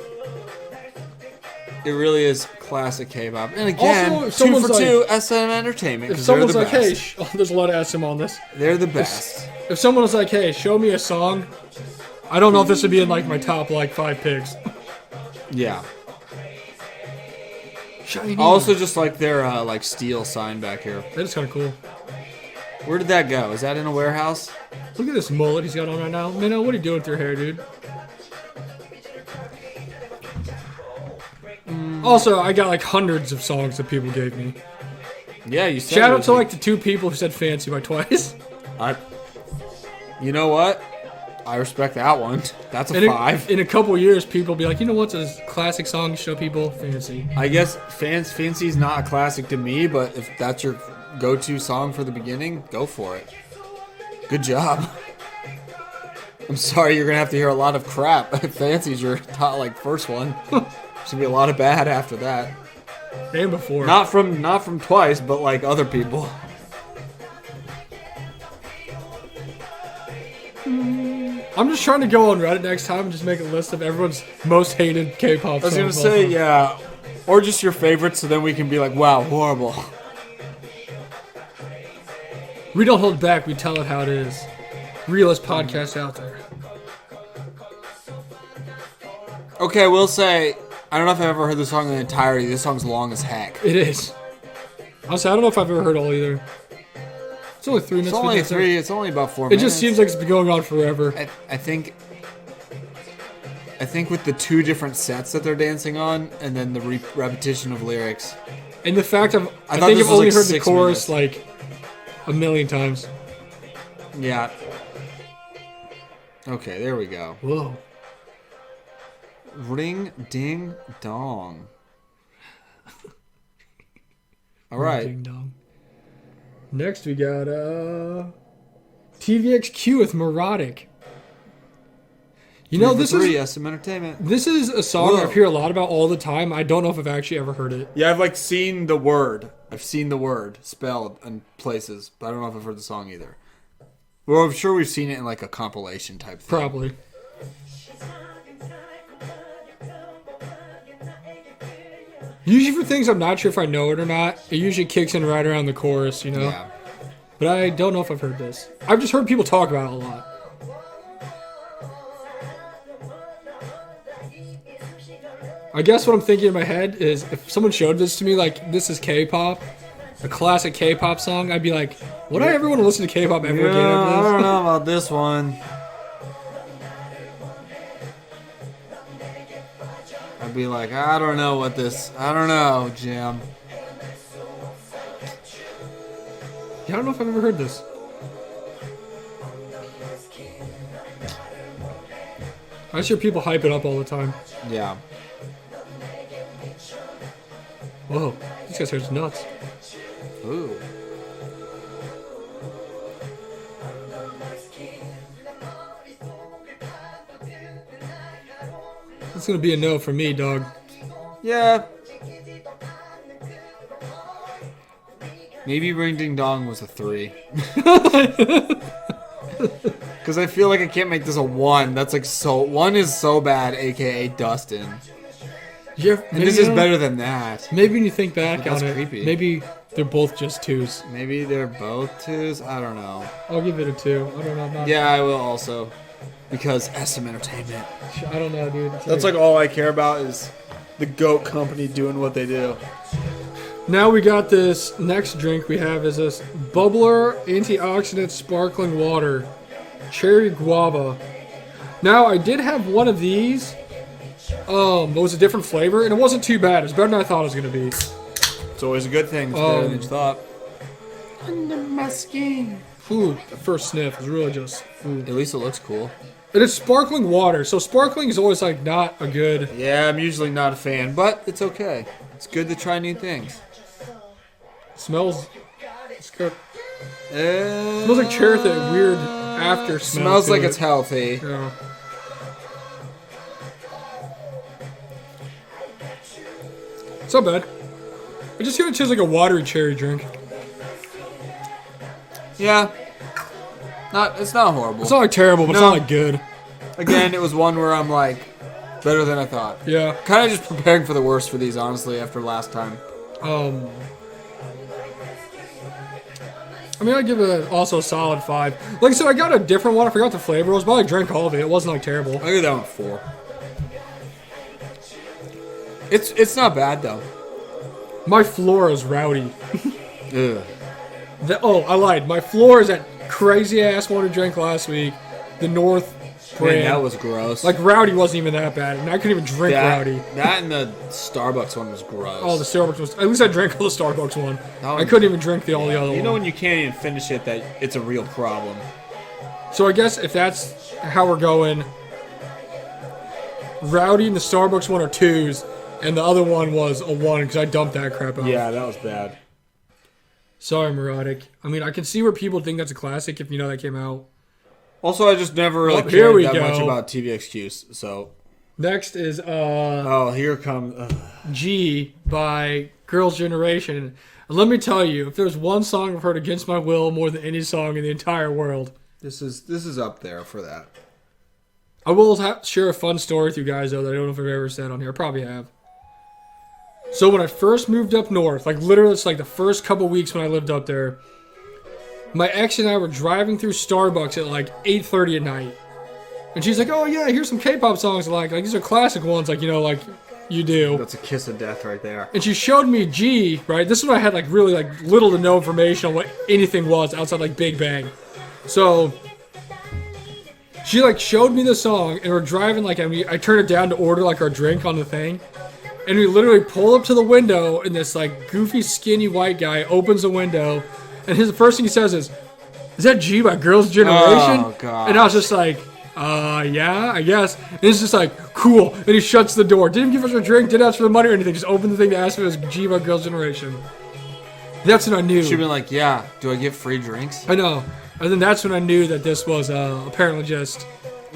S1: It really is classic K-pop. And again,
S2: Also, if
S1: 2
S2: someone's
S1: for
S2: like-
S1: 2, SM Entertainment,
S2: If
S1: because they're
S2: someone's
S1: the
S2: like,
S1: best.
S2: hey, there's a lot of SM on this.
S1: They're the best.
S2: If someone was like, hey, show me a song, I don't know if this would be in like my top like 5 picks.
S1: Yeah.
S2: Shiny.
S1: I also just like their, like, steel sign back here.
S2: That is kind of cool.
S1: Where did that go? Is that in a warehouse?
S2: Look at this mullet he's got on right now. Minnow, what are you doing with your hair, dude? Also, I got like hundreds of songs that people gave me.
S1: Yeah, you said
S2: Shout
S1: it
S2: out
S1: was
S2: to like the 2 people who said fancy by twice.
S1: You know what? I respect that one. That's a
S2: In
S1: 5.
S2: in a couple years, people will be like, you know what's a classic song to show people? Fancy.
S1: I guess Fancy's not a classic to me, but if that's your go-to song for the beginning, go for it. Good job. I'm sorry you're gonna have to hear a lot of crap. Fancy's your top, like, first one. There's gonna be a lot of bad after that.
S2: And before.
S1: Not from twice, but like other people.
S2: I'm just trying to go on Reddit next time and just make a list of everyone's most hated K-pop songs.
S1: I was gonna say, yeah, or just your favorites, so then we can be like, wow, horrible.
S2: We don't hold back. We tell it how it is. Realest podcast out there.
S1: Okay, we'll say, I don't know if I've ever heard the song in the entirety. This song's long as heck.
S2: It is. Honestly, I don't know if I've ever heard all either. It's only 3 minutes.
S1: It's only 3. It's only about 4 minutes.
S2: It just seems like it's been going on forever.
S1: I think with the 2 different sets that they're dancing on, and then the repetition of lyrics.
S2: And the fact I
S1: thought
S2: think
S1: this
S2: I've
S1: was
S2: only
S1: like
S2: heard the
S1: 6
S2: chorus
S1: minutes.
S2: like a million times.
S1: Yeah. Okay, there we go.
S2: Whoa.
S1: Ring ding dong. All right.
S2: Ding dong. Next we got TVXQ with Neurotic. You know, this is
S1: SM Entertainment.
S2: this is a song
S1: Whoa.
S2: I hear a lot about all the time. I don't know if I've actually ever heard it.
S1: Yeah, I've like seen the word. I've seen the word spelled in places, but I don't know if I've heard the song either. Well, I'm sure we've seen it in like a compilation type thing.
S2: Probably. Usually for things I'm not sure if I know it or not, it usually kicks in right around the chorus, you know?
S1: Yeah.
S2: But I don't know if I've heard this. I've just heard people talk about it a lot. I guess what I'm thinking in my head is if someone showed this to me, like, this is K-pop, a classic K-pop song, I'd be like, would I ever want to listen to K-pop ever again
S1: I
S2: after
S1: don't
S2: this?
S1: know about this one. I'd be like, I don't know, Jim.
S2: Yeah, I don't know if I've ever heard this. I just hear people hype it up all the time.
S1: Yeah.
S2: Whoa, these guys are just nuts.
S1: Ooh.
S2: It's gonna be a no for me, dog.
S1: Yeah. Maybe Ring Ding Dong was a 3. Because I feel like I can't make this a 1. That's like so. 1 is so bad, aka Dustin. And this is better than that.
S2: Maybe when you think back
S1: But that's
S2: on it,
S1: creepy.
S2: maybe they're both just 2s.
S1: Maybe they're both 2s. I don't know.
S2: I'll give it a 2. I don't know. I'm not,
S1: Yeah, I will also. Because SM Entertainment.
S2: I don't know, dude.
S1: That's like all I care about is the GOAT company doing what they do.
S2: Now we got this next drink we have is this Bubbler Antioxidant Sparkling Water. Cherry Guava. Now, I did have one of these. It was a different flavor, and it wasn't too bad. It was better than I thought it was going to be.
S1: It's always a good thing. It's better than you thought. Under my skin.
S2: Ooh, the first sniff was really just... Ooh.
S1: At least it looks cool.
S2: It is sparkling water, so sparkling is always, like, not a good...
S1: Yeah, I'm usually not a fan, but it's okay. It's good to try new things.
S2: Smells... It's good. Smells like cherry with that weird after smell.
S1: Smells like it's healthy.
S2: Yeah. It's not bad. I just gonna choose like a watery cherry drink.
S1: Yeah. It's not horrible.
S2: It's not like terrible, but it's not like good.
S1: Again, it was one where I'm like, better than I thought.
S2: Yeah.
S1: Kind of just preparing for the worst for these, honestly, after last time.
S2: I mean, I'd give it also a solid 5. Like I said, I got a different one. I forgot the flavor was, but I drank all of it. It wasn't like terrible.
S1: I give that one 4. It's not bad though.
S2: My floor is rowdy.
S1: Ugh.
S2: I lied. My floor is that crazy ass one I drank last week. The North brand.
S1: Man, that was gross.
S2: Like rowdy wasn't even that bad, and I couldn't even drink rowdy.
S1: That and the Starbucks one was gross.
S2: Oh, the Starbucks was. At least I drank all the Starbucks one. I couldn't even drink all the other one.
S1: You know when you can't even finish it, that it's a real problem.
S2: So I guess if that's how we're going, rowdy and the Starbucks one are 2s, and the other one was a 1 because I dumped that crap out.
S1: Yeah, that was bad.
S2: Sorry, Neurotic. I mean, I can see where people think that's a classic if you know that came out.
S1: Also, I just never really
S2: here
S1: cared
S2: we
S1: that
S2: go.
S1: much about TVXQs, so...
S2: Next is
S1: Oh, here comes...
S2: G by Girls' Generation. And let me tell you, if there's one song I've heard against my will more than any song in the entire world...
S1: This is up there for that.
S2: I will share a fun story with you guys, though, that I don't know if I've ever said on here. I probably have. So when I first moved up north, like literally it's like the first couple weeks when I lived up there, my ex and I were driving through Starbucks at like 8:30 at night. And she's like, oh yeah, here's some K-pop songs I like these are classic ones, like, you know, like you do.
S1: That's a kiss of death right there.
S2: And she showed me G, right? This is when I had like really like little to no information on what anything was outside like Big Bang. So she like showed me the song and we're driving like, I turned it down to order like our drink on the thing. And we literally pull up to the window, and this like goofy, skinny white guy opens the window, and the first thing he says is that G by Girls' Generation?
S1: Oh, God.
S2: And I was just like, yeah, I guess. And it's just like, cool. And he shuts the door. Didn't give us a drink, didn't ask for the money or anything. Just opened the thing to ask if it was G by Girls' Generation. That's when I knew.
S1: She'd been like, yeah, do I get free drinks?
S2: I know. And then that's when I knew that this was apparently just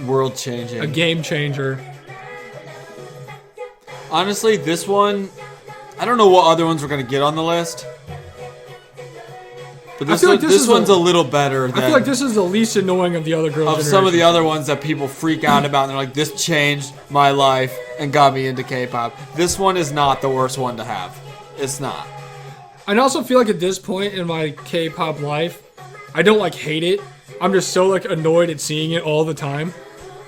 S1: world changing.
S2: A game changer.
S1: Honestly, this one, I don't know what other ones we're going to get on the list. But this one's a little better than...
S2: I feel like this is the least annoying of the other Girls' Generation.
S1: Some of the other ones that people freak out about, and they're like, this changed my life and got me into K-pop. This one is not the worst one to have. It's not.
S2: I also feel like at this point in my K-pop life, I don't like hate it. I'm just so like annoyed at seeing it all the time.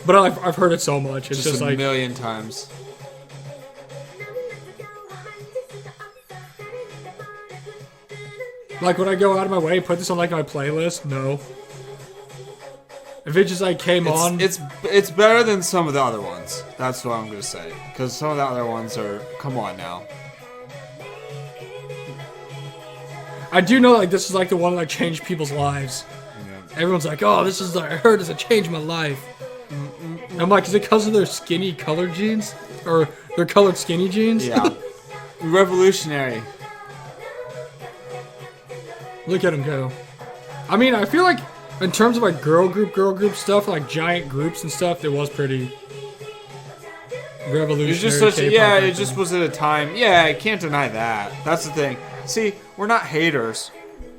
S2: But I've heard it so much. It's just like...
S1: a million times.
S2: Like, would I go out of my way and put this on, like, my playlist? No. If it just, like, came on...
S1: It's better than some of the other ones. That's what I'm going to say. Because some of the other ones are... Come on now.
S2: I do know, like, this is, like, the one that like, changed people's lives. Yeah. Everyone's like, oh, this is... I heard this will change my life. And I'm like, is it because of their skinny colored jeans? Or their colored skinny jeans?
S1: Yeah. Revolutionary.
S2: Look at them go. I mean, I feel like in terms of like girl group stuff, like giant groups and stuff, it was pretty revolutionary.
S1: It just was at a time. Yeah, I can't deny that. That's the thing. See, we're not haters.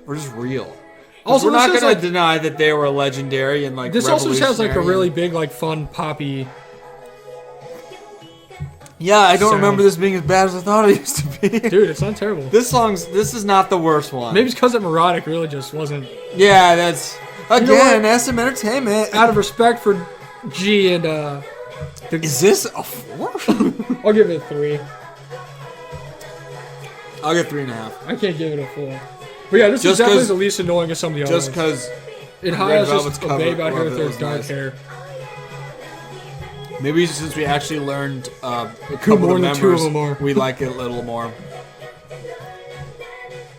S1: We're just real. Also, we're not going to deny that they were legendary and like
S2: this also just has like a really big, like fun poppy.
S1: Yeah, I don't remember this being as bad as I thought it used to be.
S2: Dude, it's not terrible.
S1: This is not the worst one.
S2: Maybe it's because that Neurotic really just wasn't...
S1: Yeah, that's... Again, SM Entertainment.
S2: Out of respect for G and...
S1: Is this a 4?
S2: I'll give it a 3.
S1: I'll get 3.5.
S2: I can't give it a 4. But yeah, this is definitely the least annoying of some of the others.
S1: Just because
S2: it has just a babe out here with their dark hair.
S1: Maybe since we actually learned a couple
S2: more
S1: of
S2: than
S1: members,
S2: 2 of them are.
S1: we like it a little more.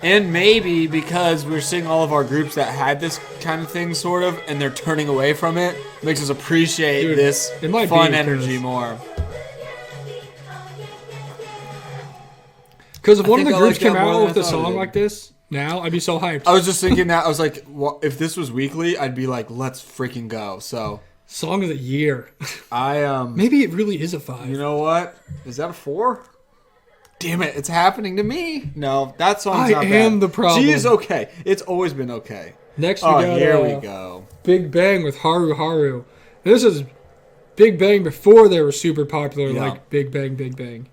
S1: And maybe because we're seeing all of our groups that had this kind of thing, sort of, and they're turning away from it, makes us appreciate this fun energy more.
S2: Because if one of the groups came out with a song like this, now I'd be so hyped.
S1: I was just thinking that. I was like, well, if this was weekly, I'd be like, let's freaking go. So,
S2: song of the year.
S1: Maybe
S2: it really is a 5.
S1: You know what? Is that a 4? Damn it, it's happening to me. No, that song's not bad.
S2: I am the problem.
S1: She is okay. It's always been okay.
S2: Next we got
S1: here we go.
S2: Big Bang with Haru Haru. This is Big Bang before they were super popular, like Big Bang, Big Bang.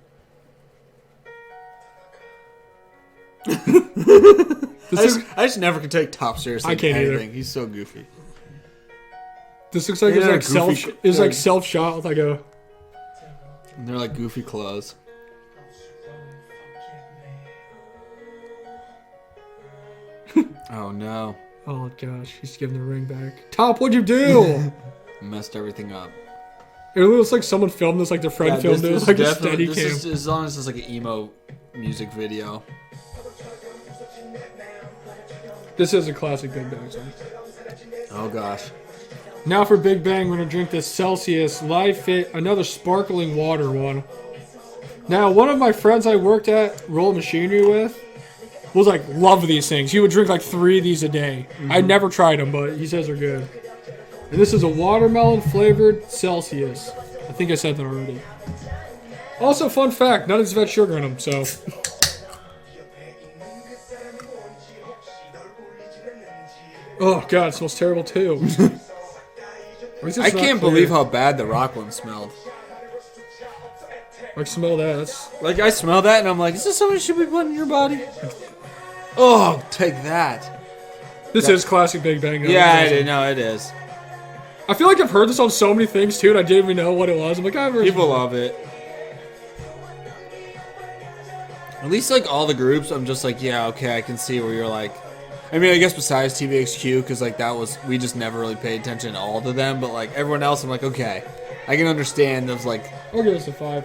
S1: I just never can take Top seriously.
S2: I can't
S1: anything.
S2: either.
S1: He's so goofy.
S2: This looks like it's like self shot with like a.
S1: And they're like goofy clothes. Oh no.
S2: Oh gosh, he's giving the ring back. Top, what'd you do?
S1: Messed everything up.
S2: It looks like someone filmed this, like their friend filmed it. It was like a steady cam.
S1: As long as it's like an emo music video.
S2: This is a classic Big Bang song.
S1: Oh gosh.
S2: Now for Big Bang, we're gonna drink this Celsius Live Fit, another sparkling water one. Now, one of my friends I worked at Roll Machinery with was like, love these things. He would drink like 3 of these a day. I never tried them, but he says they're good. And this is a watermelon flavored Celsius. I think I said that already. Also, fun fact, none of these have had sugar in them, so. Oh god, it smells terrible too.
S1: I can't believe how bad the rock one smelled.
S2: Like, smell that. That's...
S1: Like, I smell that and I'm like, is this something you should be putting in your body? Oh, take that.
S2: This is classic Big Bang. Though.
S1: Yeah, it is.
S2: I feel like I've heard this on so many things too, and I didn't even know what it was. I'm like, I've heard
S1: people love it. At least, like, all the groups, I'm just like, yeah, okay, I can see where you're like... I mean, I guess besides TVXQ, because, like, that was... We just never really paid attention at all to them, but, like, everyone else, I'm like, okay. I can understand those, like...
S2: I'll give this a 5.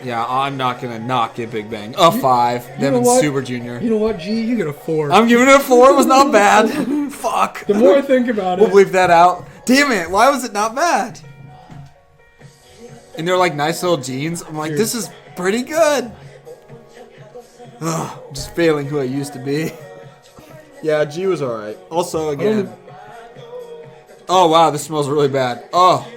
S1: Yeah, I'm not going to not get Big Bang. A 5. Them and Super Junior.
S2: You know what, G? You get a 4.
S1: I'm giving it a 4. It was not bad. Fuck.
S2: The more I think about it...
S1: We'll bleep that out. Damn it. Why was it not bad? And they're, like, nice little jeans. I'm like, this is pretty good. Ugh, I'm just failing who I used to be. Yeah, G was alright. Also, again... Oh, wow, this smells really bad. Oh.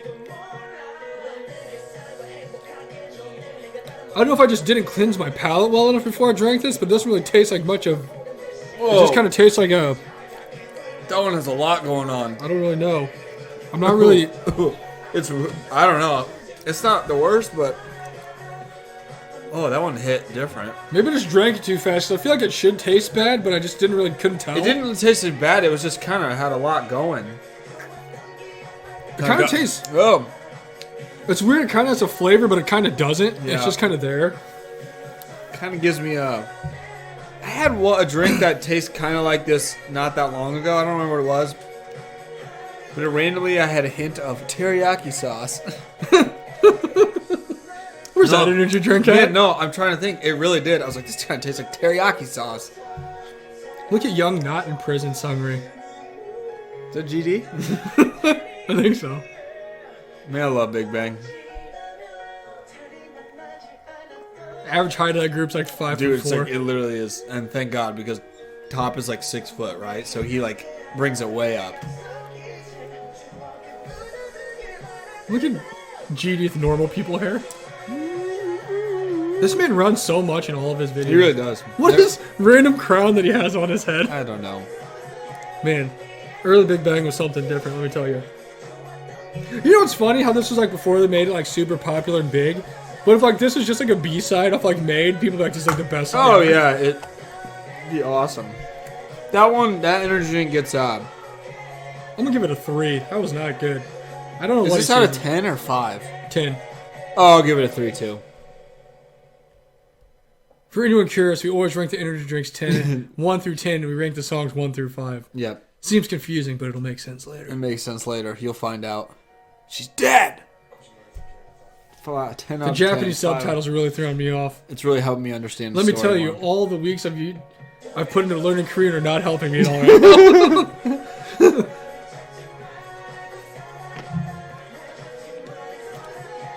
S2: I don't know if I just didn't cleanse my palate well enough before I drank this, but it doesn't really taste like much of... Whoa. It just kind of tastes like a...
S1: That one has a lot going on.
S2: I don't really know. I'm not really...
S1: It's... I don't know. It's not the worst, but... Oh, that one hit different.
S2: Maybe I just drank it too fast. I feel like it should taste bad, but I just couldn't tell.
S1: It didn't really taste bad. It was just kind of had a lot going.
S2: It kind of tastes...
S1: Oh.
S2: It's weird. It kind of has a flavor, but it kind of doesn't. Yeah. It's just kind of there.
S1: Kind of gives me a... I had a drink that tastes kind of like this not that long ago. I don't remember what it was. But randomly, I had a hint of teriyaki sauce.
S2: Where's that energy drink at?
S1: No, I'm trying to think. It really did. I was like, this kind of tastes like teriyaki sauce.
S2: Look at Young Not in Prison Sungri.
S1: Is that GD?
S2: I think so.
S1: Man, I love Big Bang.
S2: Average height of that group's like 5'4".
S1: Dude, it's like, it literally is. And thank God, because Top is like 6 foot, right? So he like brings it way up.
S2: Look at GD with normal people hair. This man runs so much in all of his videos.
S1: He really does.
S2: What is this random crown that he has on his head?
S1: I don't know.
S2: Man, early Big Bang was something different, let me tell you. You know what's funny? How this was like before they made it like super popular and big. But if like this was just like a B-side of like Made, people like this is like the best song.
S1: Oh yeah, it'd be awesome. That one, that energy drink gets I'm
S2: gonna give it a 3. That was not good. I don't know.
S1: Is this out of 10 or 5?
S2: 10.
S1: Oh, I'll give it a 3 too.
S2: For anyone curious, we always rank the energy drinks 1 through 10, and we rank the songs 1 through 5.
S1: Yep.
S2: Seems confusing, but it'll make sense later.
S1: It makes sense later. You'll find out. She's dead! 10
S2: The Japanese subtitles are really throwing me off.
S1: It's really helping me understand the
S2: Let me
S1: story
S2: tell you,
S1: more.
S2: all the weeks I've put into learning Korean are not helping me at all right now.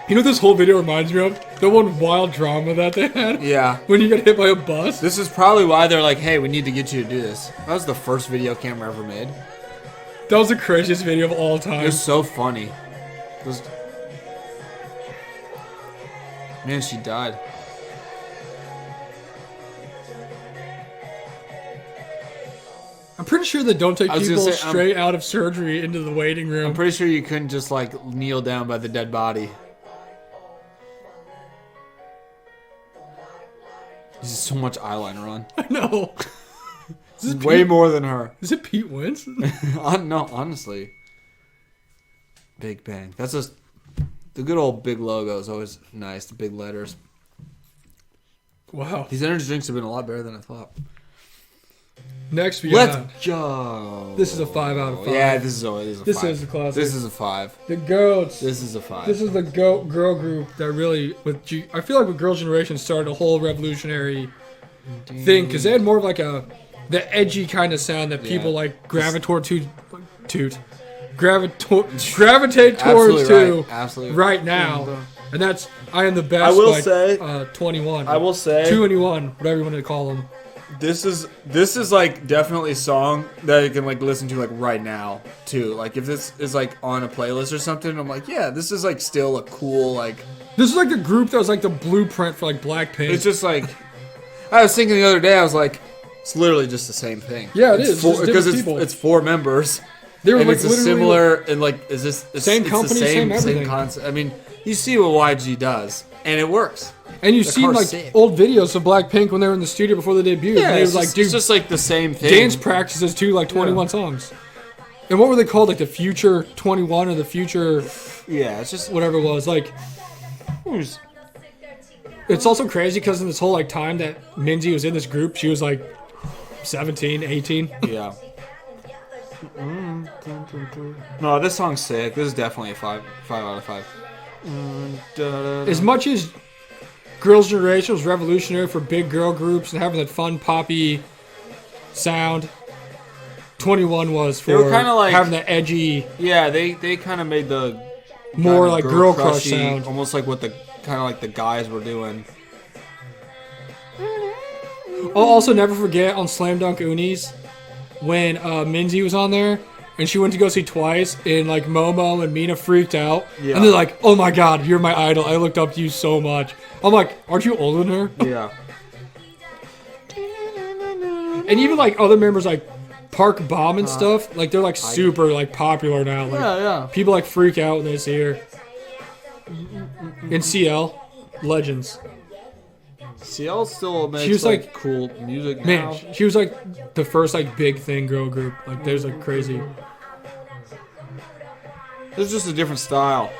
S2: You know what this whole video reminds me of? The one wild drama that they had?
S1: Yeah.
S2: When you got hit by a bus?
S1: This is probably why they're like, hey, we need to get you to do this. That was the first video camera ever made.
S2: That was the craziest video of all time.
S1: It was so funny. It was... Man, she died.
S2: I'm pretty sure they don't take
S1: I was gonna
S2: people
S1: say,
S2: straight out of surgery into the waiting room.
S1: I'm pretty sure you couldn't just, like, kneel down by the dead body. This is so much eyeliner on.
S2: I know. Is this
S1: Way
S2: Pete?
S1: more than her.
S2: Is it Pete Wentz?
S1: No, honestly. Big Bang. That's just... The good old big logo is always nice. The big letters.
S2: Wow.
S1: These energy drinks have been a lot better than I thought.
S2: Next we
S1: Let's
S2: got...
S1: go.
S2: This is a 5 out of 5.
S1: Yeah, this is a 5.
S2: This is a classic.
S1: This is a 5.
S2: The GOATs.
S1: This is a 5.
S2: This is the GOAT girl group that really... I feel like with Girls' Generation started a whole revolutionary thing. Because they had more of like the edgy kind of sound that people like gravitate towards
S1: Absolutely
S2: right now. And that's I Am the Best
S1: I will
S2: by
S1: say,
S2: 21.
S1: I will say
S2: 21, whatever you want to call them.
S1: this is like definitely a song that you can like listen to like right now too. Like if this is like on a playlist or something, I'm like, yeah, this is like still a cool like.
S2: This is like the group that was like the blueprint for like Blackpink.
S1: It's just like I was thinking the other day. I was like, it's literally just the same thing.
S2: Yeah, it
S1: it's
S2: is.
S1: Because
S2: people.
S1: it's 4 members.
S2: They were
S1: And
S2: like
S1: it's a
S2: literally
S1: similar and like is this it's,
S2: same
S1: it's
S2: company,
S1: the
S2: same everything.
S1: concept. I mean, you see what YG does, and it works.
S2: And you've
S1: The
S2: seen
S1: car's
S2: like
S1: sick.
S2: old videos of Blackpink when they were in the studio before they debuted.
S1: Yeah,
S2: and they
S1: it's
S2: would
S1: just,
S2: like do
S1: it's just like the same thing.
S2: dance practices to like 21 songs. And what were they called? Like the Future 21 or the Future
S1: Yeah, it's just
S2: whatever it was. Like it's also crazy because in this whole like time that Minzy was in this group, she was like 17, 18.
S1: yeah. No, this song's sick. This is definitely a 5 out of 5.
S2: As much as Girls' Generation was revolutionary for big girl groups and having that fun poppy sound, 21 was
S1: They were
S2: for
S1: kinda like-
S2: having that edgy,
S1: Yeah, they kind of made the
S2: more
S1: kinda
S2: like girl crush
S1: crushy,
S2: sound.
S1: almost like what the kind of like the guys were doing.
S2: I'll also never forget on Slam Dunk Unis when Minzy was on there and she went to go see Twice and like Momo and Mina freaked out
S1: Yeah.
S2: and they're like, "Oh my God, you're my idol! I looked up to you so much." I'm like, "Aren't you older than her?"
S1: Yeah.
S2: And even like other members like Park Bomb and stuff, like they're like super like popular now. Like
S1: Yeah.
S2: people like freak out when they see her. In CL, legends.
S1: CL still makes
S2: She was, like,
S1: cool music
S2: Man,
S1: now.
S2: she was like the first like big thing girl group. Like there's like crazy.
S1: It's just a different style.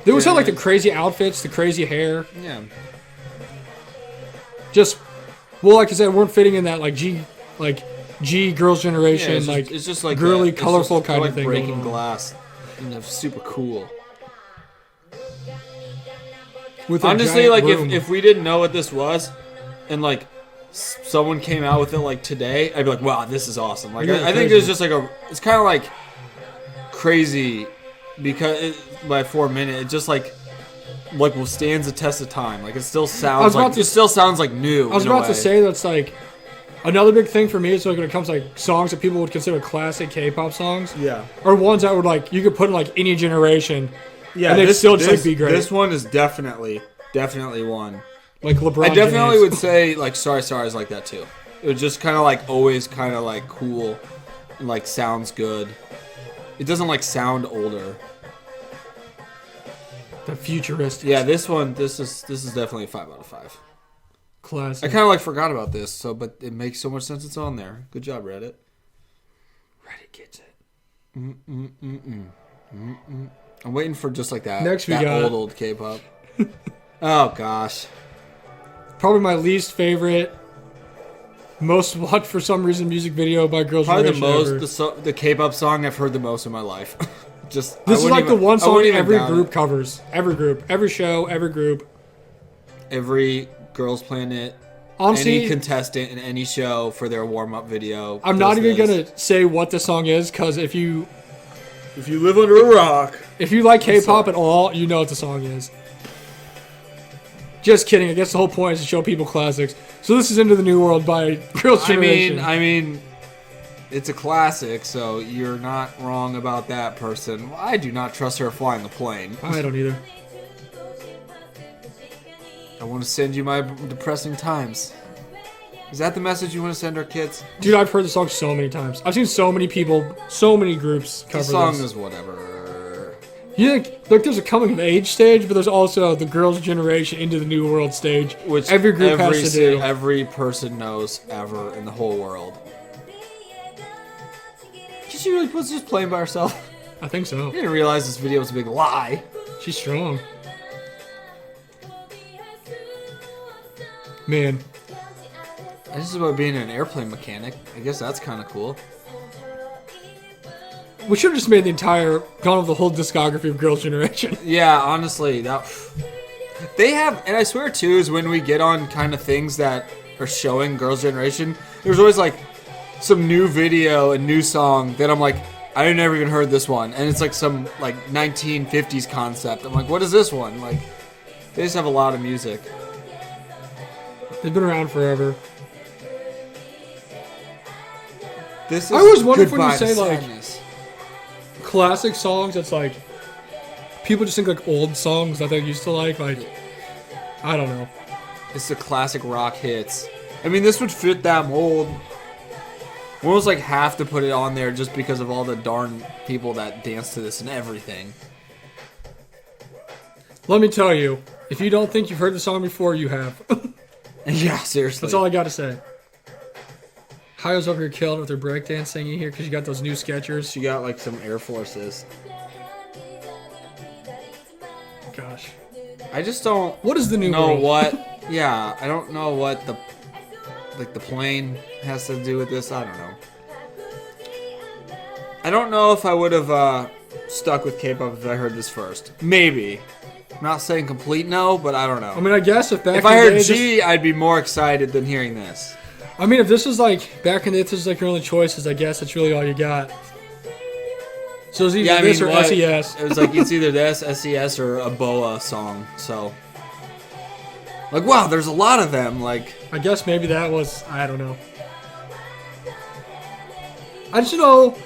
S2: They always had like the crazy outfits, the crazy hair.
S1: Yeah.
S2: Just well, like I said, weren't fitting in that like G Girls' Generation
S1: It's just like
S2: girly,
S1: that. It's
S2: colorful
S1: just
S2: kind
S1: like
S2: of thing.
S1: breaking
S2: going on.
S1: glass. You know, super cool.
S2: With a
S1: Honestly,
S2: giant
S1: like
S2: room.
S1: if we didn't know what this was, and like someone came out with it like today, I'd be like, wow, this is awesome. Like
S2: You're
S1: I think
S2: crazy.
S1: it's just like it's kind of like crazy because by 4 minutes, it just like will stands the test of time. Like it still sounds like new.
S2: I was about to say that's like another big thing for me is like when it comes to like songs that people would consider classic K-pop songs.
S1: Yeah.
S2: Or ones that would like you could put in like any generation.
S1: Yeah,
S2: and they'd still just like be great.
S1: This one is definitely one.
S2: Like LeBron.
S1: I definitely
S2: James.
S1: would say like Sorry is like that too. It was just kind of like always kind of like cool, and like sounds good. It doesn't like sound older.
S2: The futuristic.
S1: Yeah, this is definitely a 5 out of 5.
S2: Classic.
S1: I kind of like forgot about this, but it makes so much sense it's on there. Good job, Reddit.
S2: Reddit gets it.
S1: I'm waiting for just like that.
S2: Next we
S1: that
S2: got-
S1: old K-pop. Oh gosh.
S2: Probably my least favorite, most watched for some reason music video by Girls'
S1: Probably the
S2: Generation
S1: most
S2: ever.
S1: the K-pop song I've heard the most in my life. Just
S2: This is like the one song every
S1: doubt
S2: group
S1: it.
S2: covers. Every group, every show, every group.
S1: Every Girls Planet,
S2: Honestly,
S1: any contestant in any show for their warm-up video.
S2: I'm not even gonna say what the song is because if you
S1: live under a rock.
S2: like K-pop at all, you know what the song is. Just kidding. I guess the whole point is to show people classics. So this is Into the New World by Girls' Generation.
S1: I mean, it's a classic, so you're not wrong about that person. I do not trust her flying the plane.
S2: I don't either.
S1: I want to send you my depressing times. Is that the message you want to send our kids?
S2: Dude, I've heard the song so many times. I've seen so many people, so many groups cover
S1: The song
S2: this.
S1: is whatever.
S2: You think, like, there's a coming of age stage, but there's also the Girls' Generation Into the New World stage,
S1: Which
S2: every group has to do.
S1: Every person knows ever in the whole world. Did she really was just playing by herself?
S2: I think so.
S1: I didn't realize this video was a big lie.
S2: She's strong. Man,
S1: This is about being an airplane mechanic. I guess that's kind of cool.
S2: we should have just made gone over the whole discography of Girls' Generation.
S1: Yeah, honestly, they have, and I swear too, is when we get on kind of things that are showing Girls' Generation, there's always like some new video and new song that I'm like, I never even heard this one, and it's like some like 1950s concept. I'm like, what is this one? Like, they just have a lot of music.
S2: They've been around forever.
S1: This is
S2: I always wondered when you
S1: Goodbye to
S2: say, like,
S1: Sadness.
S2: Classic songs, it's like people just think like old songs that they used to like I don't know.
S1: It's the classic rock hits. I mean, this would fit that mold. We almost like have to put it on there just because of all the darn people that dance to this and everything.
S2: Let me tell you, if you don't think you've heard the song before, you have.
S1: Yeah, seriously.
S2: That's all I gotta say. Hayo's over here killing with her breakdance singing here because you got those new Skechers.
S1: She got like some Air Forces.
S2: Gosh.
S1: I just don't
S2: What is the new
S1: know
S2: world?
S1: what. Yeah, I don't know what the plane has to do with this. I don't know. I don't know if I would have stuck with K-pop if I heard this first. Maybe. I'm not saying complete no, but I don't know.
S2: I mean, I guess if back
S1: If
S2: in
S1: I
S2: the
S1: heard
S2: day,
S1: G, I'd be more excited than hearing this.
S2: I mean, if this was like back in the day, if this was like your only choices, I guess that's really all you got. So it's either this or SES.
S1: It was like it's either this, SES, or a BoA song. So, like, wow, there's a lot of them. Like,
S2: I guess maybe that was, I don't know. I just know,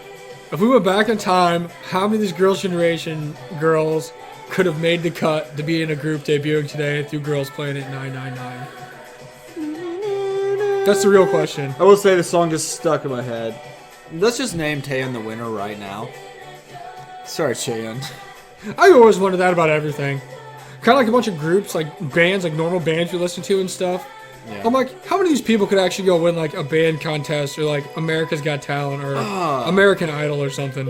S2: if we went back in time, how many of these Girls' Generation girls could have made the cut to be in a group debuting today through Girls Planet 999? That's the real question.
S1: I will say the song just stuck in my head. Let's just name Taeyeon the winner right now. Sorry, Chaeyeon.
S2: I always wondered that about everything. Kind of like a bunch of groups, like bands, like normal bands you listen to and stuff.
S1: Yeah.
S2: I'm like, how many of these people could actually go win like a band contest or like America's Got Talent or American Idol or something?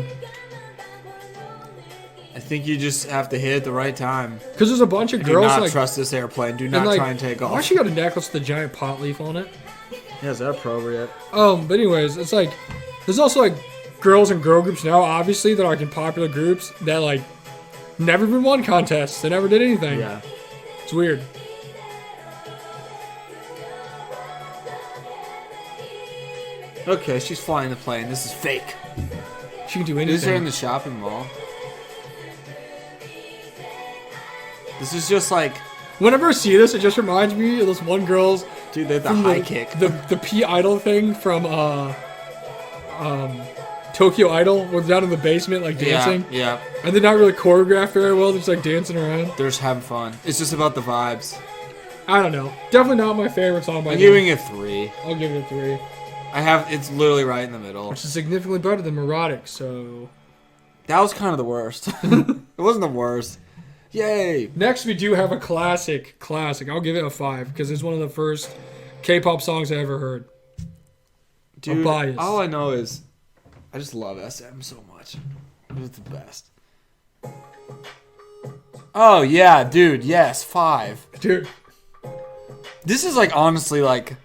S1: I think you just have to hit it the right time.
S2: Because there's a bunch of
S1: Do
S2: girls
S1: not
S2: like,
S1: trust this airplane. Do not
S2: and, like,
S1: try and take off.
S2: why she got a necklace with a giant pot leaf on it?
S1: Yeah, is that appropriate?
S2: But anyways, it's like there's also like girls and girl groups now, obviously, that are like in popular groups that like never even won contests. They never did anything.
S1: Yeah.
S2: It's weird.
S1: Okay, she's flying the plane. This is fake.
S2: She can do
S1: This is her in
S2: anything.
S1: the shopping mall. This is just like,
S2: Whenever I see this, it just reminds me of those one girls.
S1: dude, they have the
S2: from
S1: high kick.
S2: The P Idol thing from Tokyo Idol, where they're down in the basement like dancing,
S1: Yeah,
S2: and they're not really choreographed very well. They're just like dancing around.
S1: they're just having fun. It's just about the vibes.
S2: I don't know. Definitely not my favorite song by
S1: I'm
S2: them.
S1: giving it 3.
S2: I'll give it a 3.
S1: It's literally right in the middle.
S2: Which is significantly better than Neurotic, so...
S1: That was kind of the worst. It wasn't the worst. Yay!
S2: Next, we do have a classic. I'll give it a 5, because it's one of the first K-pop songs I ever heard.
S1: Dude,
S2: bias.
S1: all I know is I just love SM so much. It's the best. Oh, yeah, dude. Yes, 5.
S2: Dude,
S1: This is like honestly like,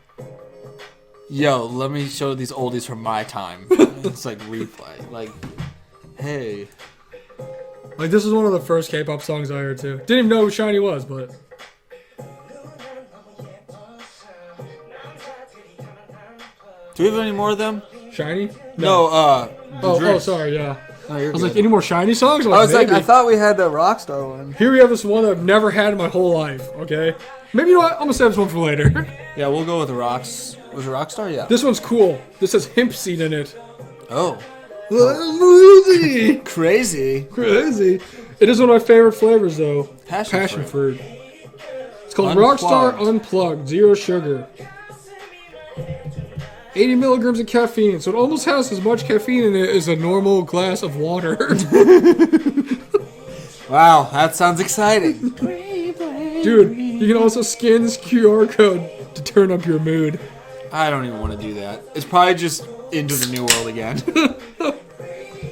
S1: yo, let me show these oldies from my time. It's like replay. Like, hey.
S2: Like, this is one of the first K-pop songs I heard, too. Didn't even know who SHINee was, but...
S1: Do we have any more of them?
S2: SHINee?
S1: No,
S2: Oh, sorry, yeah.
S1: Oh,
S2: I was like, any more SHINee songs?
S1: I thought we had the Rockstar one.
S2: Here we have this one that I've never had in my whole life, okay? Maybe, you know what? I'm gonna save this one for later.
S1: Yeah, we'll go with the Rocks. Was it Rockstar? Yeah.
S2: This one's cool. This has hemp seed in it.
S1: Oh.
S2: Crazy.
S1: Crazy.
S2: It is one of my favorite flavors, though.
S1: Passion
S2: fruit. It's called
S1: Unplugged.
S2: Rockstar Unplugged, zero sugar. 80 milligrams of caffeine, so it almost has as much caffeine in it as a normal glass of water.
S1: Wow, that sounds exciting.
S2: Dude, you can also scan this QR code to turn up your mood.
S1: I don't even want to do that. It's probably just into the new world again.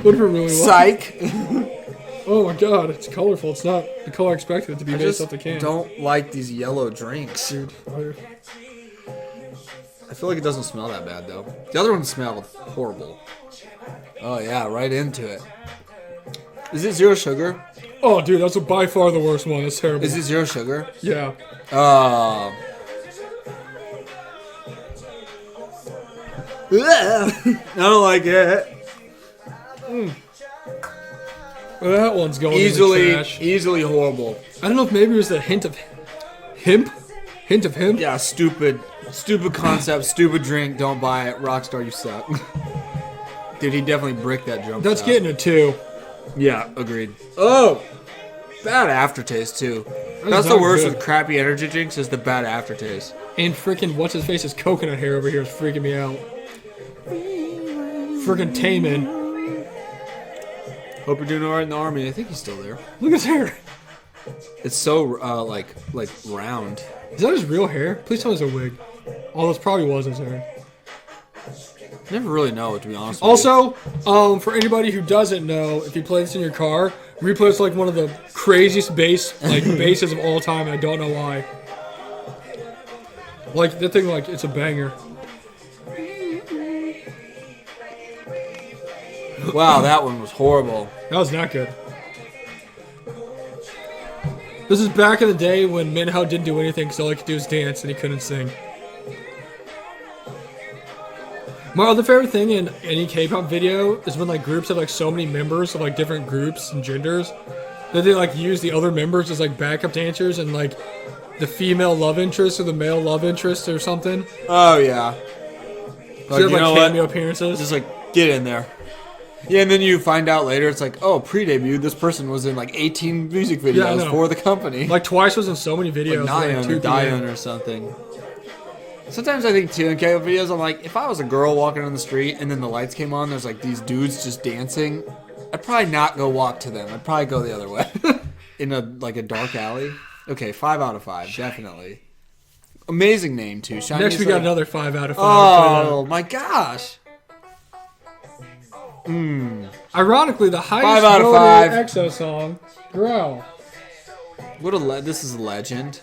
S2: What if it really was?
S1: Psych.
S2: Oh my god, it's colorful. It's not the color I expected it to be based off the can.
S1: I don't like these yellow drinks.
S2: Dude,
S1: I feel like it doesn't smell that bad, though. The other one smelled horrible. Oh, yeah, right into it. Is it zero sugar?
S2: oh, dude, that's by far the worst one. That's terrible.
S1: Is it zero sugar?
S2: Yeah.
S1: I don't like it.
S2: Well, that one's going in the trash.
S1: Easily horrible.
S2: I don't know if maybe it was a hint of hemp. Hint of hemp.
S1: Yeah, stupid concept, stupid drink. Don't buy it. Rockstar, you suck. Dude, he definitely bricked that jump.
S2: That's getting a 2.
S1: Yeah, agreed. Oh, bad aftertaste too. That's the worst with crappy energy drinks is the bad aftertaste.
S2: And freaking what's his face's coconut hair over here is freaking me out. Freaking Taman.
S1: Hope you're doing alright in the army. I think he's still there.
S2: Look at his hair.
S1: It's so like round.
S2: Is that his real hair? Please tell me it's a wig. Oh, this probably was his hair.
S1: Never really know, to be honest.
S2: Also, for anybody who doesn't know, if you play this in your car, Replay is like one of the craziest basses of all time, and I don't know why. Like that thing, like it's a banger.
S1: Wow, that one was horrible.
S2: That was not good. This is back in the day when Minho didn't do anything because all he could do was dance and he couldn't sing. My other favorite thing in any K-pop video is when like groups have like so many members of like different groups and genders that they like use the other members as like backup dancers and like the female love interest or the male love interest or something.
S1: Oh yeah.
S2: So you have like cameo appearances.
S1: Just like get in there. Yeah, and then you find out later it's like, oh, pre-debut, this person was in like 18 music videos for the company.
S2: Like Twice was in so many videos.
S1: Like Nayeon or Daeyeon or something. Sometimes I think too in K-pop videos, I'm like, if I was a girl walking on the street and then the lights came on, there's like these dudes just dancing, I'd probably not go walk to them. I'd probably go the other way. In a dark alley. Okay, 5 out of 5, definitely. Amazing name too. SHINee.
S2: Next we got another 5 out of 5.
S1: Oh my gosh.
S2: Ironically, the highest
S1: 5 out of 5
S2: EXO song, Growl.
S1: This is a legend.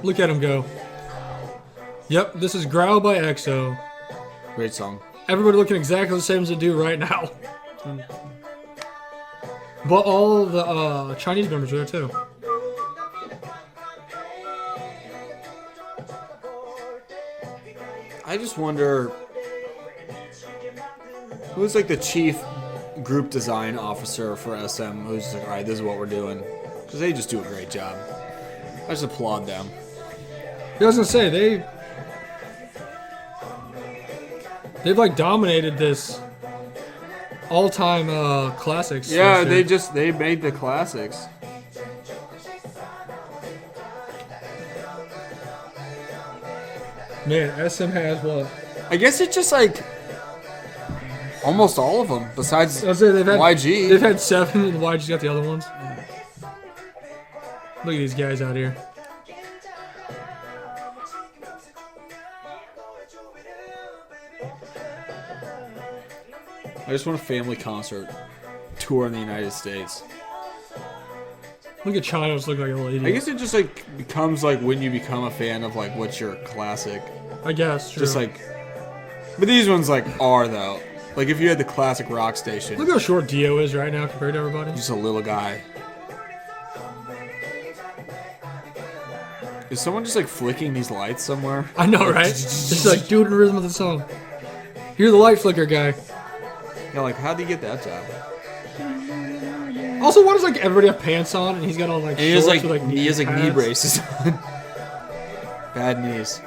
S2: Look at him go. Yep, this is Growl by EXO.
S1: Great song.
S2: Everybody looking exactly the same as they do right now. But all the Chinese members are there too.
S1: I just wonder who's like the chief group design officer for SM who's like, alright, this is what we're doing. Because they just do a great job. I just applaud them.
S2: I was gonna say they've like dominated this all-time classics.
S1: Yeah, they made the classics.
S2: Man, SM has what?
S1: I guess it's just like almost all of them besides YG.
S2: They've had 7 and YG's got the other ones. Look at these guys out here.
S1: I just want a family concert tour in the United States.
S2: Look at China's look like a lady.
S1: I guess it just like becomes like when you become a fan of like what's your classic.
S2: I guess. True.
S1: Just like, but these ones like are though. Like if you had the classic rock station.
S2: Look how short Dio is right now compared to everybody.
S1: Just a little guy. Is someone just like flicking these lights somewhere?
S2: I know, right? Just like doing the rhythm of the song. You're the light flicker guy.
S1: Yeah, like how'd he get that job?
S2: Also, why does like everybody have pants on and he's got all like
S1: And
S2: shorts
S1: he
S2: with like knee
S1: has like knee
S2: pads?
S1: braces on. Bad knees.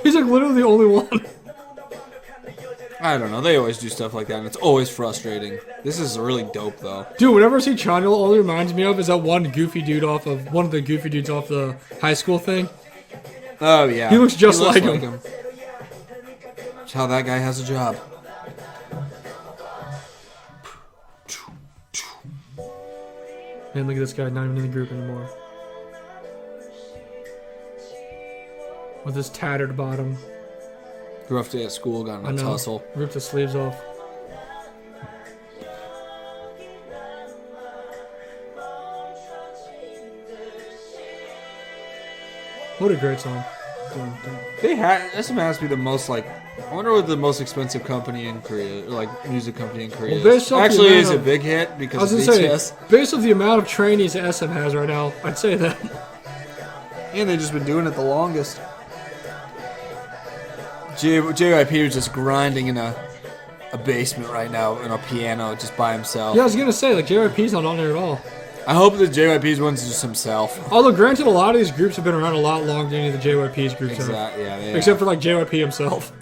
S2: He's like literally the only one.
S1: I don't know. They always do stuff like that, and it's always frustrating. This is really dope, though.
S2: Dude, whenever I see China, all it reminds me of is that one of the goofy dudes off the high school thing.
S1: Oh yeah,
S2: He looks just like him.
S1: That's how that guy has a job.
S2: Man, look at this guy, not even in the group anymore. With his tattered bottom.
S1: Rough day at school, got in a tussle.
S2: Ripped his sleeves off. What a great song.
S1: They had SM has to be the most like. I wonder what the most expensive company in Korea, or like music company in Korea.
S2: Well, based
S1: is.
S2: off the
S1: Actually,
S2: amount
S1: is a
S2: of-
S1: big hit
S2: I
S1: because
S2: was
S1: of
S2: gonna
S1: BTS.
S2: say, based on the amount of trainees that SM has right now, I'd say that.
S1: And they've just been doing it the longest. JYP was just grinding in a basement right now in a piano just by himself.
S2: Yeah, I was gonna say, like, JYP's not on there at all.
S1: I hope the JYP's one's just himself.
S2: Although, granted, a lot of these groups have been around a lot longer than any of the JYP's groups have.
S1: Exactly. Yeah.
S2: Except for, like, JYP himself.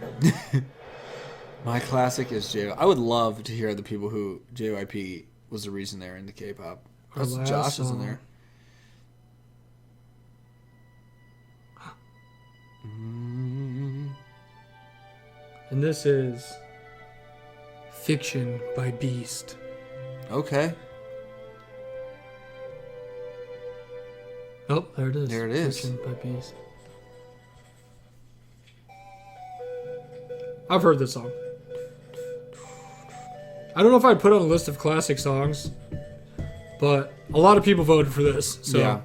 S1: My classic is JYP. I would love to hear the people who JYP was the reason they're into K-pop.
S2: Our last
S1: Josh is in
S2: song.
S1: there.
S2: And this is Fiction by Beast.
S1: Okay.
S2: Oh, there it is.
S1: There it is.
S2: Fiction by Beast. I've heard this song. I don't know if I'd put it on a list of classic songs, but a lot of people voted for this. So.
S1: Yeah.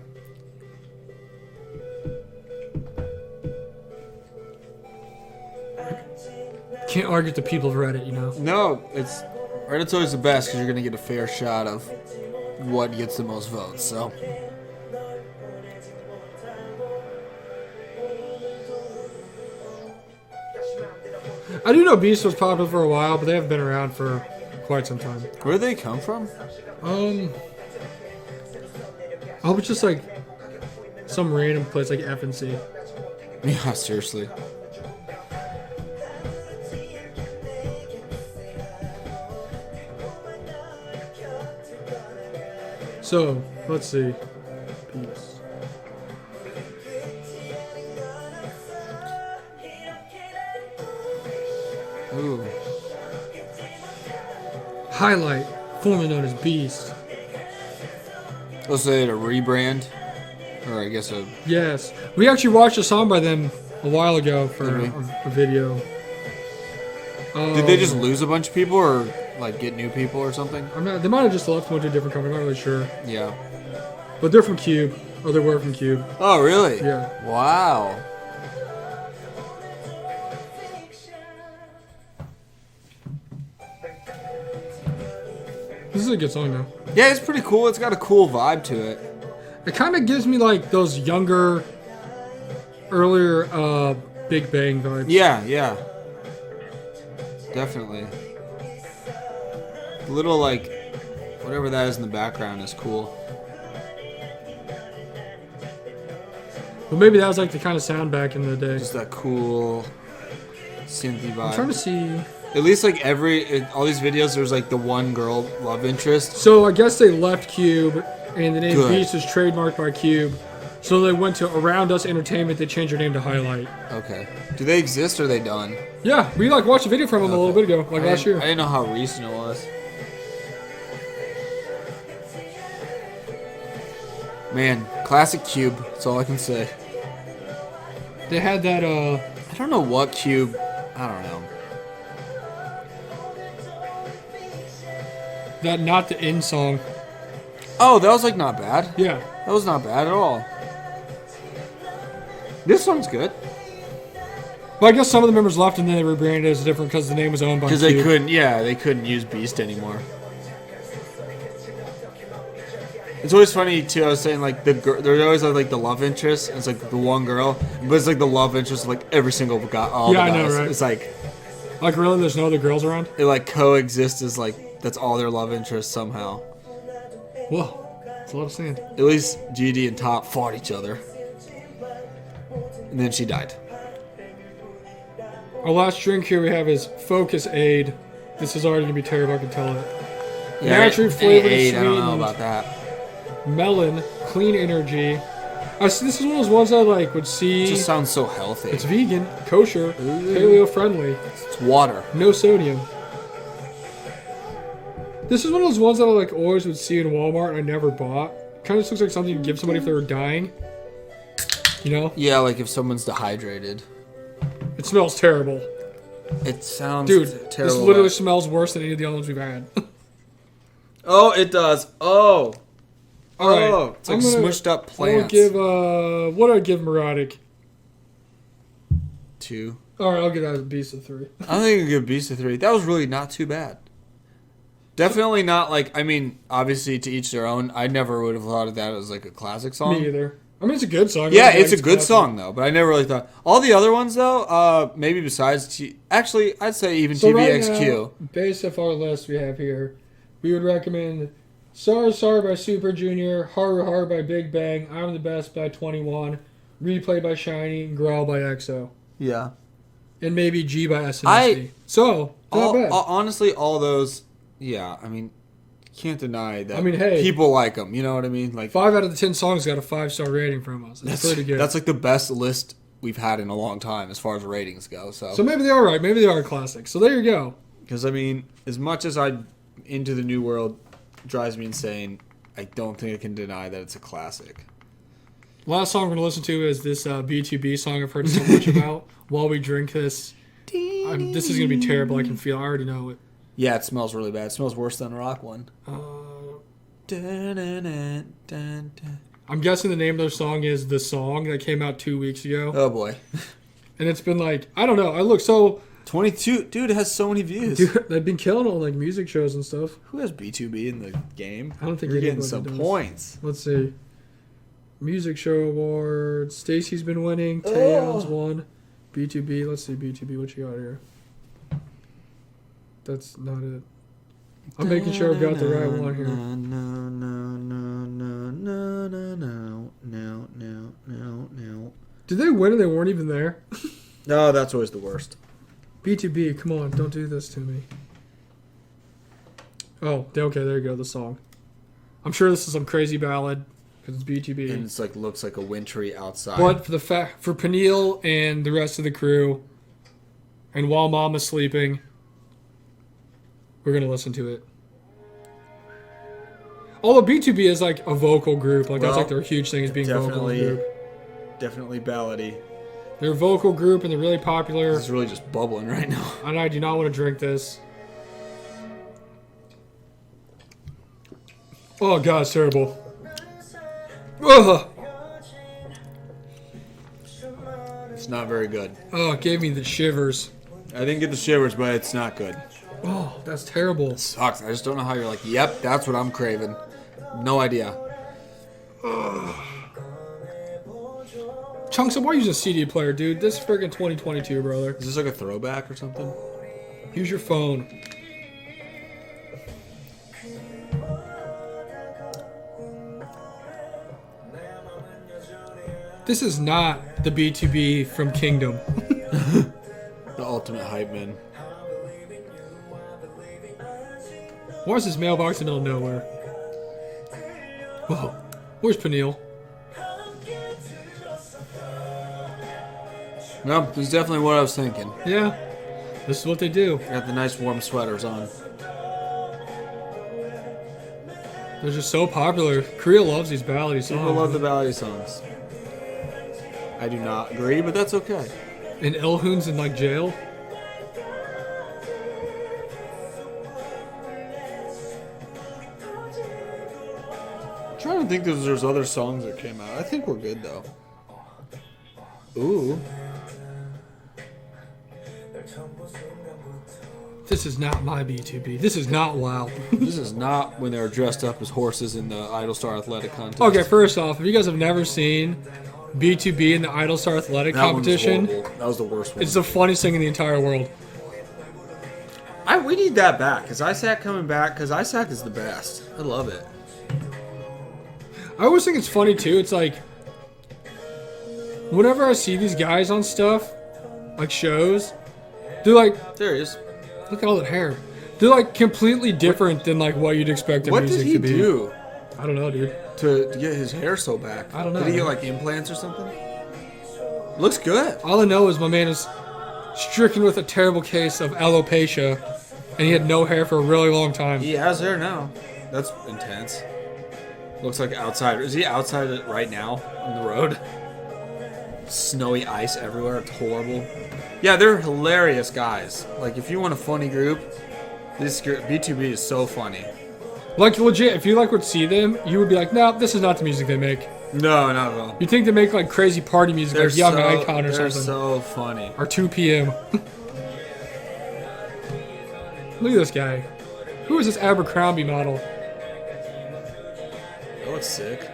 S2: Can't argue with the people of Reddit, you know?
S1: No, Reddit's always the best because you're gonna get a fair shot of what gets the most votes. So.
S2: I do know Beast was popular for a while, but they haven't been around for quite some time.
S1: Where do they come from?
S2: I hope it's just like some random place like FNC.
S1: Yeah, seriously.
S2: So, let's see. Beast.
S1: Ooh.
S2: Highlight, formerly known as Beast.
S1: Let's say a rebrand, or I guess a.
S2: Yes. We actually watched a song by them a while ago for
S1: Did we?
S2: a video.
S1: Did they just lose a bunch of people, or like get new people, or something?
S2: They might have just left and went to a different company, I'm not really sure.
S1: Yeah.
S2: But they're from Cube. Or they were from Cube.
S1: Oh, really?
S2: Yeah.
S1: Wow.
S2: This is a good song though.
S1: Yeah, it's pretty cool. It's got a cool vibe to it.
S2: It kind of gives me like those younger, earlier Big Bang vibes.
S1: Yeah, yeah. Definitely. A little like whatever that is in the background is cool.
S2: But maybe that was like the kind of sound back in the day.
S1: Just that cool synthy vibe.
S2: I'm trying to see.
S1: At least like all these videos, there's like the one girl love interest.
S2: So I guess they left Cube, and the name
S1: Good.
S2: Beast was trademarked by Cube. So they went to Around Us Entertainment. They changed their name to Highlight.
S1: Okay. Do they exist or are they done?
S2: Yeah, we like watched a video from them a little bit ago, like last year.
S1: I didn't know how recent it was. Man, classic Cube. That's all I can say.
S2: They had that.
S1: I don't know what Cube. I don't know.
S2: That not the in song.
S1: Oh, that was like not bad.
S2: Yeah.
S1: That was not bad at all. This song's good.
S2: But I guess some of the members left and then they rebranded as different because the name was owned by
S1: Because
S2: Q.
S1: they couldn't use Beast anymore. It's always funny too. I was saying like they always have like the love interest. And it's like the one girl, but it's like the love interest of like every single guy. All the guys.
S2: I know, right?
S1: It's like
S2: really, there's no other girls around.
S1: they like coexist as like that's all their love interest somehow.
S2: Whoa, that's a lot of sand.
S1: At least GD and Top fought each other, and then she died.
S2: Our last drink here we have is Focus Aid. This is already gonna be terrible. I can tell it.
S1: Yeah,
S2: Naturally flavored,
S1: I don't know
S2: sweetened.
S1: about that.
S2: Melon, clean energy. This is one of those ones I like would see.
S1: It just sounds so healthy.
S2: It's vegan, kosher, paleo friendly,
S1: It's water.
S2: no sodium. This is one of those ones that I like always would see in Walmart and I never bought. Kind of just looks like something you'd give somebody if they were dying. You know?
S1: Yeah, like if someone's dehydrated.
S2: It smells terrible.
S1: It sounds
S2: Dude,
S1: terrible.
S2: this literally smells worse than any of the other ones we've had.
S1: Oh, it does. Oh.
S2: All right.
S1: Oh, it's like smushed up
S2: I'm gonna
S1: plants.
S2: give, what do I give Neurotic?
S1: 2.
S2: All right, I'll give that a Beast of 3.
S1: I think a good Beast of 3. That was really not too bad. Definitely not like, I mean, obviously to each their own. I never would have thought of that as like a classic song.
S2: Me either. I mean, it's a good song.
S1: Yeah,
S2: I
S1: it's a
S2: like
S1: good
S2: classic.
S1: song though, but I never really thought. All the other ones though, maybe besides actually, I'd say even
S2: So
S1: TVXQ.
S2: right now, based off our list we have here, we would recommend Sorry Sorry by Super Junior, Haru Haru by Big Bang, I'm the Best by 21, Replay by Shiny, and Growl by EXO.
S1: Yeah.
S2: And maybe G by SNSD. So, not bad.
S1: Honestly, all those, yeah, I mean, can't deny that.
S2: I mean, hey.
S1: people like them. You know what I mean? Like
S2: 5 out of the 10 songs got a 5-star rating from us. That's pretty good.
S1: That's like the best list we've had in a long time as far as ratings go.
S2: So maybe they are right. Maybe they are classics. So there you go.
S1: Because I mean, as much as Into the New World drives me insane, I don't think I can deny that it's a classic.
S2: Last song we're going to listen to is this B2B song I've heard so much about. While we drink this, this is going to be terrible. I can feel. I already know it.
S1: Yeah, it smells really bad. It smells worse than the rock one.
S2: I'm guessing the name of their song is The Song that came out 2 weeks ago.
S1: Oh boy.
S2: And it's been like, I don't know. I look so...
S1: 22. Dude, it has so many views.
S2: Dude, they've been killing on like music shows and stuff.
S1: Who has B2B in the game?
S2: I don't think
S1: you're getting
S2: anybody
S1: some
S2: does.
S1: points.
S2: Let's see. Music show awards. Stacy's been winning. Taeyon's won. B2B. Let's see B2B. What you got here? That's not it. I'm making sure I've got the right one here.
S1: No.
S2: Did they win and they weren't even there?
S1: No, that's always the worst.
S2: B2B, come on, don't do this to me. Oh, okay, there you go, the song. I'm sure this is some crazy ballad because it's B2B.
S1: And it's like looks like a wintry outside.
S2: But for Peniel and the rest of the crew, and while Mama's sleeping, we're gonna listen to it. Although B2B is like a vocal group, like that's like their huge thing is being vocal group.
S1: Definitely ballady.
S2: They're a vocal group and they're really popular.
S1: It's really just bubbling right now.
S2: And I do not want to drink this. Oh god, it's terrible. Ugh.
S1: It's not very good.
S2: Oh, it gave me the shivers.
S1: I didn't get the shivers, but it's not good.
S2: Oh, that's terrible.
S1: It sucks. I just don't know how you're like, yep, that's what I'm craving. No idea.
S2: Chunks, why use a CD player, dude? This is friggin' 2022, brother.
S1: Is this like a throwback or something?
S2: Use your phone. This is not the B2B from Kingdom.
S1: The ultimate hype man.
S2: Why is this mailbox in the middle of nowhere? Whoa. Where's Peniel?
S1: No, this is definitely what I was thinking.
S2: Yeah. This is what they do.
S1: Got the nice warm sweaters on.
S2: They're just so popular. Korea loves these ballady songs.
S1: People love the ballady songs. I do not agree, but that's okay.
S2: And Elhoon's in like jail.
S1: I'm trying to think if there's other songs that came out. I think we're good though. Ooh.
S2: This is not my B2B. This is not WoW.
S1: This is not when they were dressed up as horses in the Idol Star Athletic contest.
S2: Okay, first off, if you guys have never seen B2B in the Idol Star Athletic competition,
S1: that was the worst one.
S2: it's the funniest thing in the entire world.
S1: We need that back. Is ISAC coming back? Because ISAC is the best. I love it.
S2: I always think it's funny too. It's like whenever I see these guys on stuff, like shows, they're like,
S1: There he is.
S2: look at all that hair. They're like completely different than like what you'd expect their
S1: What
S2: music
S1: did he
S2: to be.
S1: do
S2: I don't know, dude.
S1: to get his hair so back?
S2: I don't know.
S1: Did he get like implants or something? Looks good.
S2: All I know is my man is stricken with a terrible case of alopecia, and he had no hair for a really long time.
S1: He has hair now. That's intense. Looks like outside. Is he outside it right now on the road? Snowy ice everywhere. It's horrible. Yeah, they're hilarious guys. Like, if you want a funny group, this group, B2B is so funny.
S2: Like legit, if you like would see them, you would be like, no, this is not the music they make.
S1: No, not at all.
S2: You think they make like crazy party music, like Young Icon or
S1: they're
S2: something,
S1: so funny.
S2: or 2 p.m. Look at this guy. Who is this Abercrombie model?
S1: That looks sick.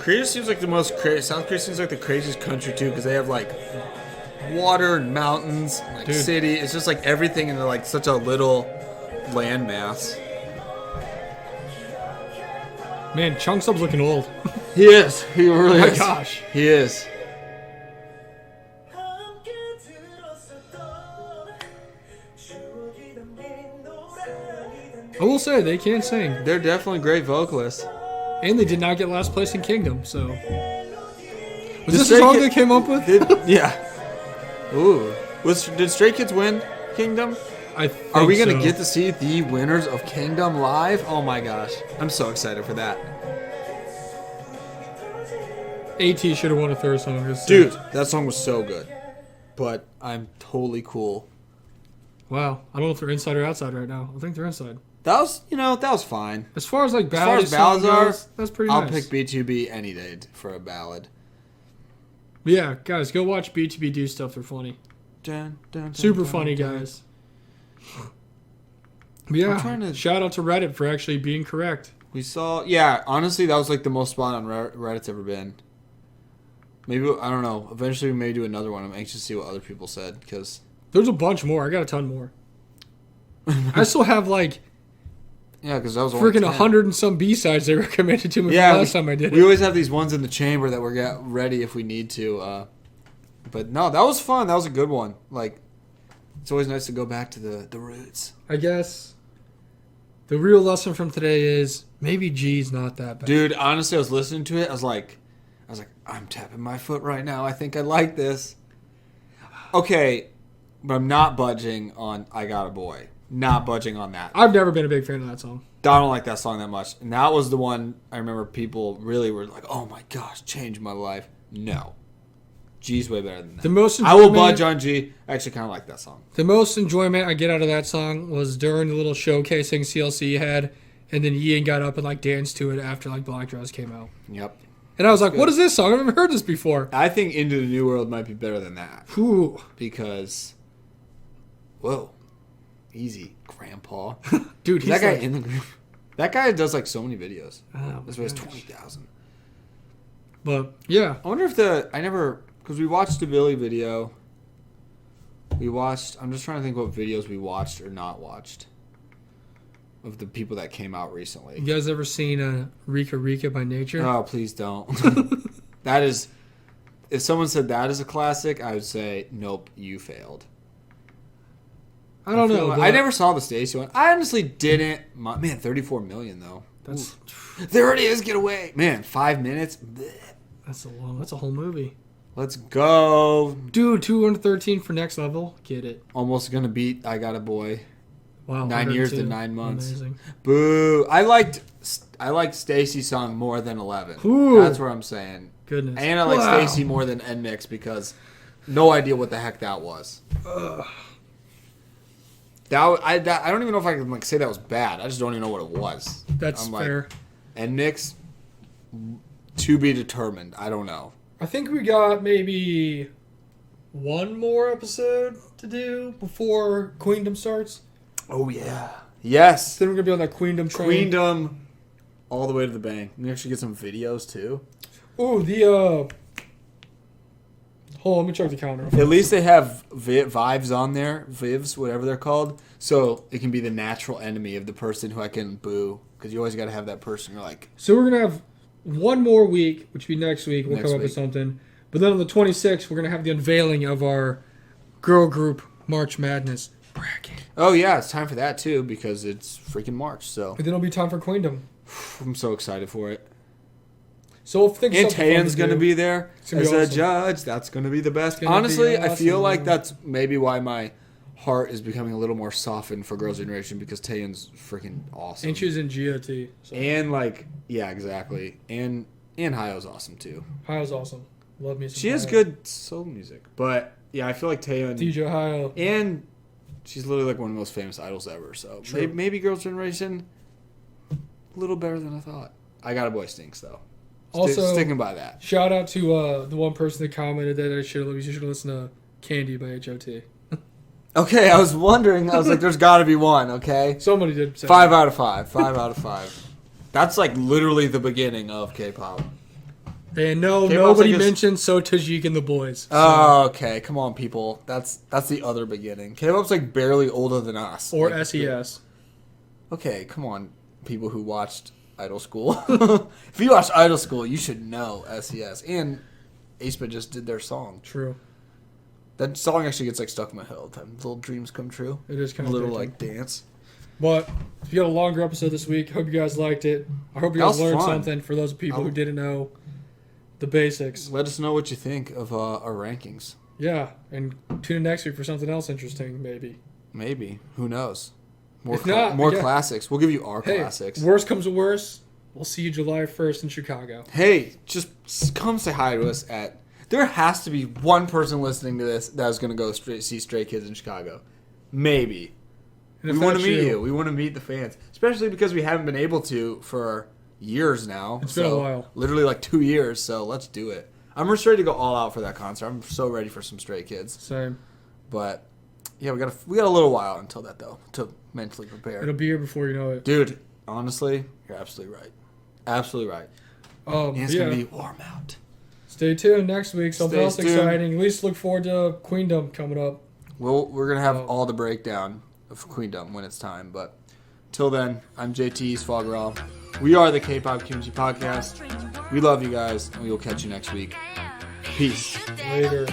S1: Korea seems like the most crazy. South Korea seems like the craziest country too, because they have like water and mountains, like
S2: Dude.
S1: city. It's just like everything in like such a little land mass.
S2: Man, Chungsub's looking old.
S1: He is. He really
S2: Oh my
S1: is.
S2: gosh.
S1: He is.
S2: I will say, they can sing.
S1: They're definitely great vocalists.
S2: And they did not get last place in Kingdom, so. Was
S1: Did
S2: this a
S1: Stray
S2: song
S1: Kid-
S2: they came up with?
S1: Yeah. Ooh. Did Stray Kids win Kingdom?
S2: I think
S1: Are we gonna
S2: so.
S1: get to see the winners of Kingdom live? Oh my gosh. I'm so excited for that.
S2: AT should have won a third song.
S1: Dude, that song was so good. But I'm totally cool.
S2: Wow. I don't know if they're inside or outside right now. I think they're inside.
S1: That was, that was fine.
S2: As far as like
S1: As far
S2: ballad
S1: as ballads are,
S2: goes, that's pretty
S1: I'll
S2: nice.
S1: pick B2B any day for a ballad.
S2: But yeah, guys, go watch B2B do stuff. They're funny.
S1: Dun, dun, dun,
S2: Super
S1: dun,
S2: funny,
S1: dun.
S2: guys. But yeah,
S1: trying to-
S2: shout out to Reddit for actually being correct.
S1: We saw, honestly, that was like the most spot on Reddit's ever been. Maybe, I don't know. Eventually, we may do another one. I'm anxious to see what other people said, because...
S2: There's a bunch more. I got a ton more. I still have like
S1: Yeah, because that was only
S2: freaking
S1: 10.
S2: 100 and some B-sides they recommended to me
S1: Yeah,
S2: from last time I did
S1: we
S2: it.
S1: always have these ones in the chamber that we're ready if we need to. But no, that was fun. That was a good one. Like, it's always nice to go back to the roots.
S2: I guess the real lesson from today is maybe G's not that bad.
S1: Dude, honestly, I was listening to it. I was like, I'm tapping my foot right now. I think I like this. Okay, but I'm not budging on I Got a Boy. Not budging on that.
S2: I've never been a big fan of that song.
S1: I don't like that song that much. And that was the one I remember people really were like, oh my gosh, changed my life. No. G's way better than that.
S2: The most
S1: I will
S2: enjoyment-
S1: budge on G. I actually kind of like that song.
S2: The most enjoyment I get out of that song was during the little showcasing CLC had, and then Ian got up and like danced to it after like Black Dress came out.
S1: Yep.
S2: And I was like, what is this song? I've never heard this before.
S1: I think Into the New World might be better than that.
S2: Ooh.
S1: Because, whoa. Easy, Grandpa.
S2: Dude, he's
S1: that guy
S2: like,
S1: in the group. That guy does like so many videos.
S2: oh
S1: This
S2: my
S1: was
S2: gosh.
S1: 20,000.
S2: But yeah,
S1: I wonder if because we watched the Billy video. I'm just trying to think what videos we watched or not watched of the people that came out recently.
S2: you guys ever seen Rika Rika by Nature?
S1: Oh, please don't. That is, if someone said that is a classic, I would say, nope, you failed.
S2: I don't
S1: feel
S2: know.
S1: like-
S2: but
S1: I never saw the Stacey one. I honestly didn't. Man, 34 million though.
S2: That's
S1: Ooh. There it is. Get away, man. 5 minutes. Blech.
S2: that's a whole movie.
S1: Let's go.
S2: Dude, 213 for Next Level. Get it.
S1: Almost gonna beat I Got a Boy.
S2: Wow.
S1: 9 years to
S2: 102.
S1: 9 months.
S2: Amazing.
S1: Boo. I liked Stacey's song more than 11.
S2: Ooh.
S1: That's what I'm saying.
S2: Goodness.
S1: And I like
S2: Wow.
S1: Stacey more than NMix because no idea what the heck that was. I don't even know if I can like say that was bad. I just don't even know what it was.
S2: That's
S1: I'm like,
S2: fair.
S1: And Nick's to be determined. I don't know.
S2: I think we got maybe one more episode to do before Queendom starts.
S1: Oh, yeah. Yes.
S2: Then we're going to be on that Queendom train.
S1: Queendom all the way to the bank. We actually get some videos, too.
S2: Ooh, hold on, let me check the calendar.
S1: At least they have Vives on there. Vivs, whatever they're called. So it can be the natural enemy of the person who I can boo. Because you always got to have that person you're like...
S2: So we're going to have one more week, which will be next week. We'll
S1: Next
S2: come up
S1: week.
S2: with something. But then on the 26th, we're going to have the unveiling of our girl group March Madness bracket.
S1: Oh, yeah. It's time for that, too. Because it's freaking March. So
S2: And then it'll be time for Queendom.
S1: I'm so excited for it.
S2: So we'll think
S1: And
S2: something fun
S1: Tayan's
S2: to
S1: going to
S2: do.
S1: be there
S2: gonna
S1: as
S2: be
S1: a
S2: awesome.
S1: judge. That's going to be the best.
S2: It's gonna
S1: Honestly,
S2: be
S1: I feel
S2: awesome.
S1: like that's maybe why my heart is becoming a little more softened for Girls' Generation because Tayan's freaking awesome.
S2: And she's in GOT. So.
S1: And like, yeah, exactly. And Hayo's awesome too.
S2: Hayo's awesome. Love me some
S1: She has
S2: Hayo.
S1: good soul music. But yeah, I feel like Taeyeon
S2: DJ Hayo.
S1: and she's literally like one of the most famous idols ever. So
S2: True.
S1: maybe Girls' Generation a little better than I thought. I Got a Boy stinks though.
S2: Also,
S1: Sticking by that.
S2: shout out to the one person that commented that you should listen to Candy by H.O.T.
S1: Okay, I was wondering. I was like, there's got to be one. Okay.
S2: Somebody did say
S1: 5
S2: that.
S1: out of 5. 5 out of 5. That's like literally the beginning of K-pop.
S2: And no,
S1: K-pop's
S2: nobody
S1: like a-
S2: mentioned So Tajik and the Boys. So.
S1: Oh, okay. Come on, people. That's the other beginning. K-pop's like barely older than us.
S2: Or
S1: Like,
S2: SES.
S1: Okay, come on, people who watched Idol School. If you watched Idol School, you should know SES. And aespa just did their song.
S2: True.
S1: That song actually gets like stuck in my head all the time. Little dreams come true.
S2: It is kind
S1: A
S2: of
S1: little like dance.
S2: But we got a longer episode this week. Hope you guys liked it. I hope you
S1: That
S2: guys
S1: was
S2: learned
S1: fun.
S2: something for those people who didn't know the basics.
S1: Let us know what you think of our rankings.
S2: Yeah, and tune in next week for something else interesting, maybe.
S1: Maybe. Who knows? More
S2: If not,
S1: more
S2: yeah.
S1: classics. We'll give you our
S2: Hey,
S1: classics.
S2: worst comes to worst, we'll see you July 1st in Chicago.
S1: Hey, just come say hi to us at... There has to be one person listening to this that is going to go see Stray Kids in Chicago. Maybe.
S2: And if
S1: We want to
S2: that's
S1: meet you. We want to meet the fans. Especially because we haven't been able to for years now.
S2: It's been a while.
S1: Literally like 2 years, so let's do it. I'm just ready to go all out for that concert. I'm so ready for some Stray Kids.
S2: Same.
S1: But, yeah, we got a little while until that, though, to mentally prepare.
S2: It'll be here before you know it.
S1: Dude, honestly, you're absolutely right. Absolutely right. And it's going to be warm out.
S2: Stay tuned next week. Something
S1: Stay
S2: else
S1: tuned.
S2: exciting. At least look forward to Queendom coming up.
S1: We're going to have
S2: Oh.
S1: all the breakdown of Queendom when it's time. But till then, I'm JT Sfogral. We are the K-Pop Community Podcast. We love you guys, and we will catch you next week. Peace.
S2: Later.